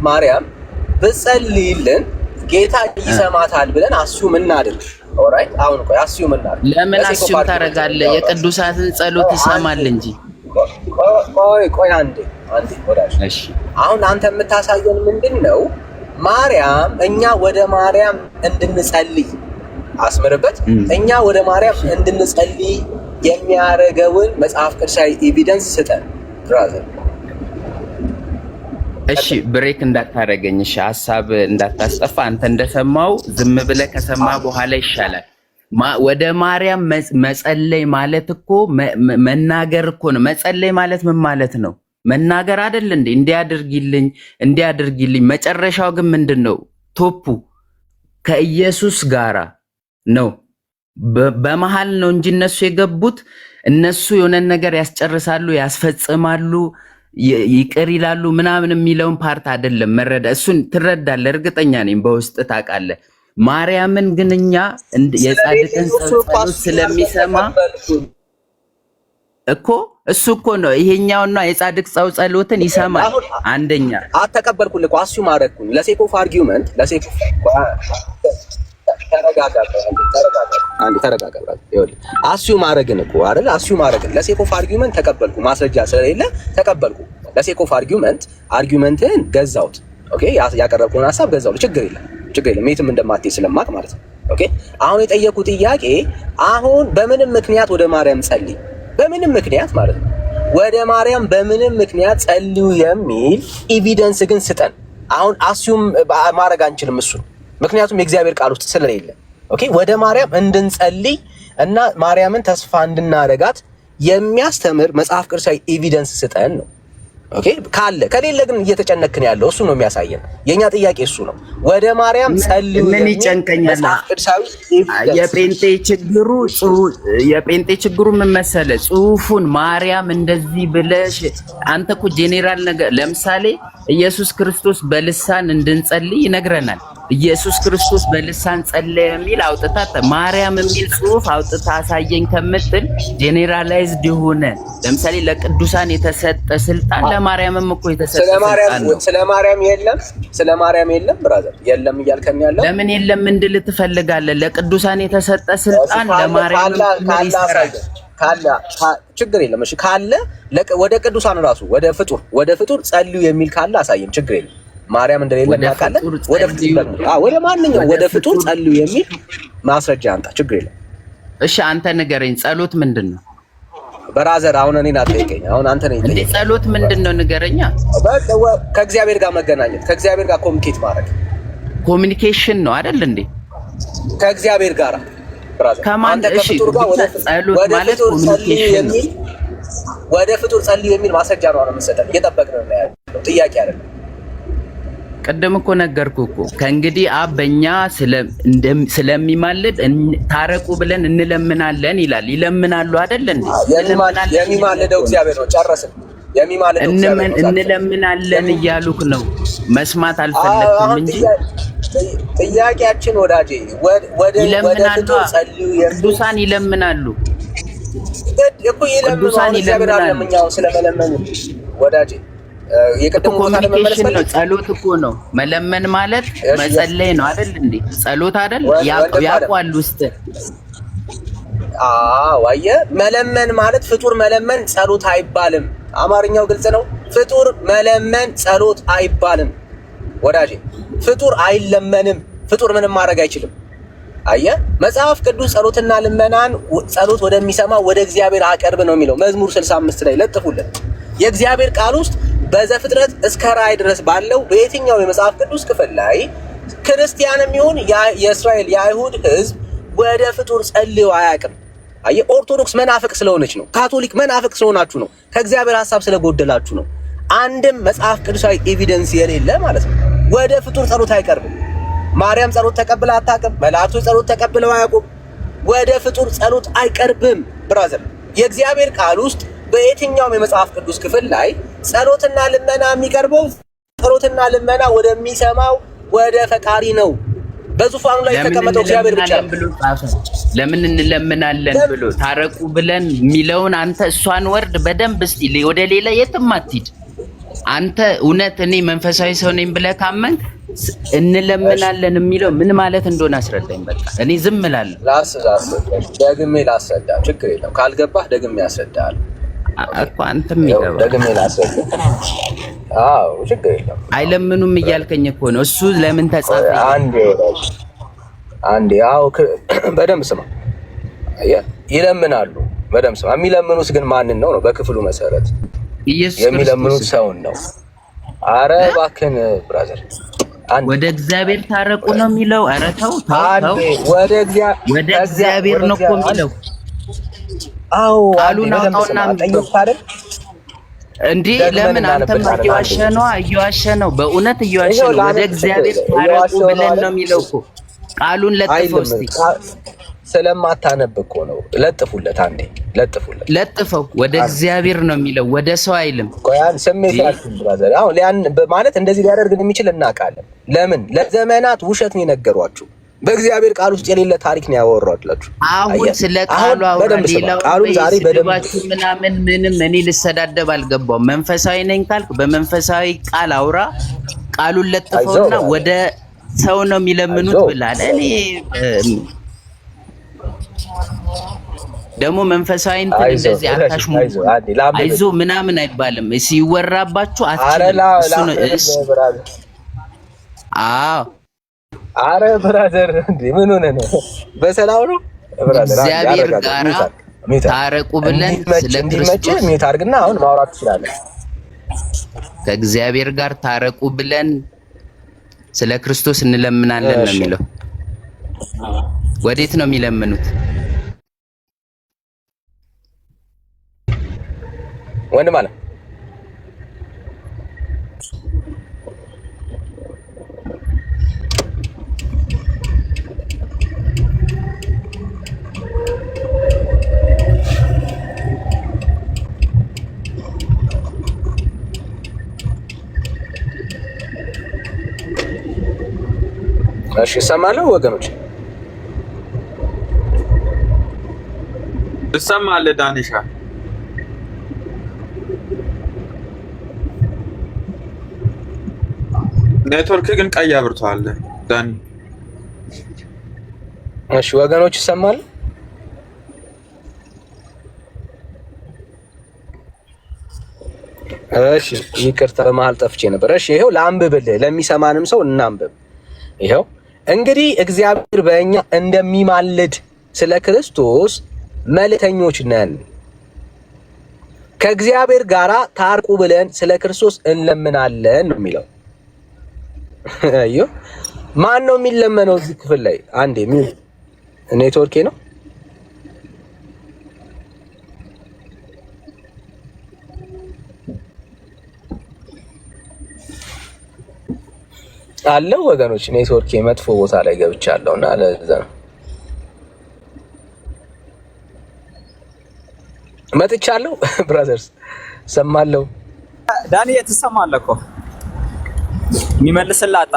ማርያም ብጸልይልን ጌታ ይሰማታል ብለን አስዩም እናድርግ። ኦራይት አሁን ቆይ አስዩም እናድርግ። ለምን አስዩም ታደርጋለህ? የቅዱሳትን ጸሎት ይሰማል እንጂ። ቆይ አንዴ ወዳጅ። እሺ አሁን አንተ የምታሳየን ምንድነው? ማርያም እኛ ወደ ማርያም እንድንጸልይ አስምርበት። እኛ ወደ ማርያም እንድንጸልይ የሚያደርገውን መጽሐፍ ቅዱሳዊ ኤቪደንስ ስጠን ብራዘር። እሺ ብሬክ እንዳታረገኝ፣ እሺ ሐሳብ እንዳታስጠፋ። አንተ እንደሰማው ዝም ብለህ ከሰማ በኋላ ይሻላል። ወደ ማርያም መጸለይ ማለት እኮ መናገር እኮ ነው። መጸለይ ማለት ምን ማለት ነው? መናገር አይደል እንዴ? እንዲያድርጊልኝ። መጨረሻው ግን ምንድነው? ቶፑ ከኢየሱስ ጋራ ነው። በመሃል ነው እንጂ እነሱ የገቡት እነሱ የሆነ ነገር ያስጨርሳሉ፣ ያስፈጽማሉ፣ ይቅር ይላሉ ምናምን የሚለውን ፓርት አይደለም መረዳ። እሱን ትረዳለህ፣ እርግጠኛ ነኝ በውስጥ ታውቃለህ። ማርያምን ግን እኛ የጻድቅን ጸሎት ስለሚሰማ እኮ እሱ እኮ ነው ይሄኛውና የጻድቅ ሰው ጸሎትን ይሰማል። አንደኛ አተቀበልኩልህ እኮ አስዩ ማረኩኝ ለሴክ ኦፍ አርጊውመንት ተረጋጋ። አስዩ ማድረግን እኮ አይደል? አስዩ ማድረግን ለሴክ ኦፍ አርጊውመንት ተቀበልኩ፣ ማስረጃ ስለሌለ ተቀበልኩ። ለሴክ ኦፍ አርጊውመንትን ገዛሁት። ኦኬ፣ ያቀረብኩን ሐሳብ ገዛሁት። ችግር የለም የትም እንደማትሄድ ስለማቅ ማለት ነው። ኦኬ፣ አሁን የጠየቁ ጥያቄ አሁን በምንም ምክንያት ወደ ማርያም ጸልይ፣ በምንም ምክንያት ማለት ነው ወደ ማርያም በምንም ምክንያት ጸልዩ የሚል ኤቪደንስ ግን ስጠን። አሁን አስዩም ማድረግ አንችልም እሱን፣ ምክንያቱም የእግዚአብሔር ቃል ውስጥ ስለሌለ። ኦኬ፣ ወደ ማርያም እንድንጸልይ እና ማርያምን ተስፋ እንድናረጋት የሚያስተምር መጽሐፍ ቅዱሳዊ ኤቪደንስ ስጠን ነው። ኦኬ፣ ካለ ከሌለ ግን እየተጨነክን ያለው እሱ ነው የሚያሳየን። የኛ ጥያቄ እሱ ነው። ወደ ማርያም ጸልዩ ምን ይጨንቀኛል? የጴንጤ ችግሩ ምን መሰለህ? ጽሁፉን ማርያም እንደዚህ ብለሽ አንተ እኮ ጄኔራል ነገር ለምሳሌ ኢየሱስ ክርስቶስ በልሳን እንድንጸልይ ይነግረናል። ኢየሱስ ክርስቶስ በልሳን ጸለየ የሚል አውጥታ ማርያም የሚል ጽሁፍ አውጥታ አሳየኝ ከምትል ጄኔራላይዝድ የሆነ ለምሳሌ ለቅዱሳን የተሰጠ ስልጣን ለማርያምም እኮ የተሰጠ ስልጣን ነው። ስለ ማርያም የለም ብራዘር፣ የለም እያልከኝ ያለው ለምን የለም እንድል ትፈልጋለህ? ለቅዱሳን የተሰጠ ስልጣን ለማርያም ካለ ችግር የለም። እሺ ካለ ወደ ቅዱሳን ራሱ ወደ ፍጡር ጸልዩ የሚል ካለ አሳየን፣ ችግር የለም። ማርያም እንደሌለ እናውቃለን። ወደ ማንኛውም ወደ ፍጡር ጸልዩ የሚል ማስረጃ አንጣ፣ ችግር የለም። እሺ አንተ ንገረኝ፣ ጸሎት ምንድን ነው? ብራዘር አሁን እኔን አትጠይቀኝ። አሁን አንተ ነኝ እንዴ? ጸሎት ምንድን ነው ንገረኛ። ከእግዚአብሔር ጋር መገናኘት፣ ከእግዚአብሔር ጋር ኮሚኒኬት ማድረግ፣ ኮሚኒኬሽን ነው አይደል እንዴ? ከእግዚአብሔር ጋር ብራዘር ከማን? እሺ ጸሎት ማለት ኮሚኒኬሽን ነው። ወደ ፍጡር ጸልዩ የሚል ማስረጃ ነው የምንሰጠው። እየጠበቅን ነው ያለው፣ ጥያቄ አይደለም። ቅድም እኮ ነገርኩህ እኮ ከእንግዲህ አብ በእኛ ስለሚማልድ ታረቁ ብለን እንለምናለን ይላል። ይለምናሉ አይደል እንዴ? የሚማልደው እግዚአብሔር ነው። ጨረስን። እንለምናለን እያሉክ ነው። መስማት አልፈለግም እንጂ ጥያቄያችን ወዳጄ ይለምናሉ። ቅዱሳን ይለምናሉ እኮ ቅዱሳን ይለምናሉ። እኛው ስለመለመኑ ወዳጄ የቀደሙ ኮሚኒኬሽን ነው። ጸሎት እኮ ነው። መለመን ማለት መጸለይ ነው አይደል እንዴ? ጸሎት አይደል? ያቋል ውስጥ አየህ፣ መለመን ማለት ፍጡር መለመን ጸሎት አይባልም። አማርኛው ግልጽ ነው። ፍጡር መለመን ጸሎት አይባልም ወዳጄ። ፍጡር አይለመንም። ፍጡር ምንም ማድረግ አይችልም። አየህ፣ መጽሐፍ ቅዱስ ጸሎትና ልመናን ጸሎት ወደሚሰማ ወደ እግዚአብሔር አቀርብ ነው የሚለው መዝሙር 65 ላይ ለጥፉልን። የእግዚአብሔር ቃል ውስጥ በዘፍጥረት እስከ ራእይ ድረስ ባለው በየትኛው የመጽሐፍ ቅዱስ ክፍል ላይ ክርስቲያንም ይሁን የእስራኤል የአይሁድ ሕዝብ ወደ ፍጡር ጸልዮ አያውቅም። አየህ፣ ኦርቶዶክስ መናፍቅ ስለሆነች ነው። ካቶሊክ መናፍቅ ስለሆናችሁ ነው። ከእግዚአብሔር ሐሳብ ስለጎደላችሁ ነው። አንድም መጽሐፍ ቅዱሳዊ ኤቪደንስ የሌለ ማለት ነው። ወደ ፍጡር ጸሎት አይቀርብም። ማርያም ጸሎት ተቀብላ አታውቅም። መላእክቶች ጸሎት ተቀብለው አያውቁም። ወደ ፍጡር ጸሎት አይቀርብም። ብራዘር፣ የእግዚአብሔር ቃል ውስጥ በየትኛውም የመጽሐፍ ቅዱስ ክፍል ላይ ጸሎትና ልመና የሚቀርበው ጸሎትና ልመና ወደሚሰማው ወደ ፈጣሪ ነው። በዙፋኑ ላይ የተቀመጠው እግዚአብሔር ብቻ ነው። ለምን እንለምናለን ብሎ ታረቁ ብለን የሚለውን አንተ እሷን ወርድ በደንብ እስቲ ወደ ሌላ የትም አትሂድ። አንተ እውነት እኔ መንፈሳዊ ሰው ነኝ ብለህ ካመንክ እንለምናለን የሚለው ምን ማለት እንደሆነ አስረዳኝ። በቃ እኔ ዝም እላለሁ። ደግሜ ላስረዳ፣ ችግር የለም። ካልገባህ ደግሜ ያስረዳል እኮ አንተም ይገባል። ደግሜ ላስረዳ። አዎ ችግር የለም። አይለምኑም እያልከኝ እኮ ነው። እሱ ለምን ተጻፈ? አንዴ አዎ፣ በደንብ ስማ። ይለምናሉ፣ በደንብ ስማ። የሚለምኑት ግን ማንን ነው? በክፍሉ መሰረት የሚለምኑት ሰውን ነው። አረ እባክህን ብራዘር፣ ወደ እግዚአብሔር ታረቁ ነው የሚለው። አረ ተው ተው፣ ወደ እግዚአብሔር ነው እኮ የሚለው። አዎ ቃሉን አውጣውና እንዴ! ለምን አንተም እየዋሸ ነው፣ በእውነት እየዋሸ ነው። ወደ እግዚአብሔር ታረቁ ብለን ነው የሚለው እኮ። ቃሉን ለጥፈው እስቲ። ስለማታነብ እኮ ነው። ለጥፉለት፣ አንዴ ለጥፈው። ወደ እግዚአብሔር ነው የሚለው፣ ወደ ሰው አይልም። ቆያን ስሜት ያልኩኝ ብራዘር፣ አሁን ያን ማለት እንደዚህ ሊያደርግ እንደሚችል እናውቃለን። ለምን ለዘመናት ውሸት ነው የነገሯችሁ። በእግዚአብሔር ቃል ውስጥ የሌለ ታሪክ ነው ያወራላችሁ። አሁን ስለ ቃሉ ቃሉን ዛሬ በደንብ ምንም እኔ ልሰዳደብ አልገባውም። መንፈሳዊ ነኝ ካልክ በመንፈሳዊ ቃል አውራ። ቃሉን ለጥፈውና ሰው ነው የሚለምኑት ብላል። እኔ ደግሞ መንፈሳዊ እንትን እንደዚህ አታሽሙ አይዞ ምናምን አይባልም። ሲወራባችሁ አትችልም። አረ ብራዘር እንዴ ምን ሆነ ነው? በሰላም ነው ብራዘር? እግዚአብሔር ጋራ ታረቁ ብለን ስለ ክርስቶስ ሚት አድርግና አሁን ማውራት ትችላለህ። ከእግዚአብሔር ጋር ታረቁ ብለን ስለ ክርስቶስ እንለምናለን ነው የሚለው። ወዴት ነው የሚለምኑት? ወንድም አለ እሺ ሰማለሁ ወገኖች ትሰማለህ ዳኒሻ? ኔትወርክ ግን ቀይ አብርቷል ዳኒ። እሺ ወገኖች ይሰማል? እሺ ይቅርታ በመሃል ጠፍቼ ነበር። እሺ ይሄው ለአንብብልህ ለሚሰማንም ሰው እናንብብ። ይሄው እንግዲህ እግዚአብሔር በእኛ እንደሚማልድ ስለ ክርስቶስ መልእክተኞች ነን፣ ከእግዚአብሔር ጋራ ታርቁ ብለን ስለ ክርስቶስ እንለምናለን ነው የሚለው። አዮ ማን ነው የሚለመነው እዚህ ክፍል ላይ? አንዴ ኔትወርኬ ነው። አለው ወገኖች ኔትወርኬ መጥፎ ቦታ ላይ ገብቻለሁና ለዛ ነው መጥቻለሁ። ብራዘርስ ሰማለሁ። ዳኒ ትሰማለህ እኮ የሚመልስልህ አጣ።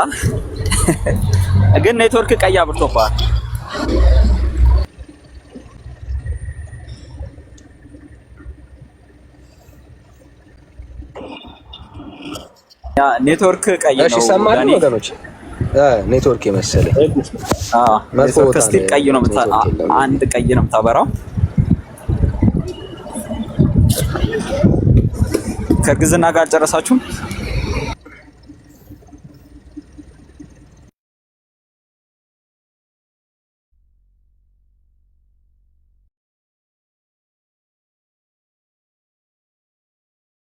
ግን ኔትወርክ ቀይ አብርቶብሃል። ያ ኔትወርክ ቀይ ነው። እሺ ሰማለሁ ወገኖች። ኔትወርክ መሰለኝ። ኔትወርክ ስቲል ቀይ ነው። አንድ ቀይ ነው የምታበራው። ከእርግዝና ጋር ጨረሳችሁ?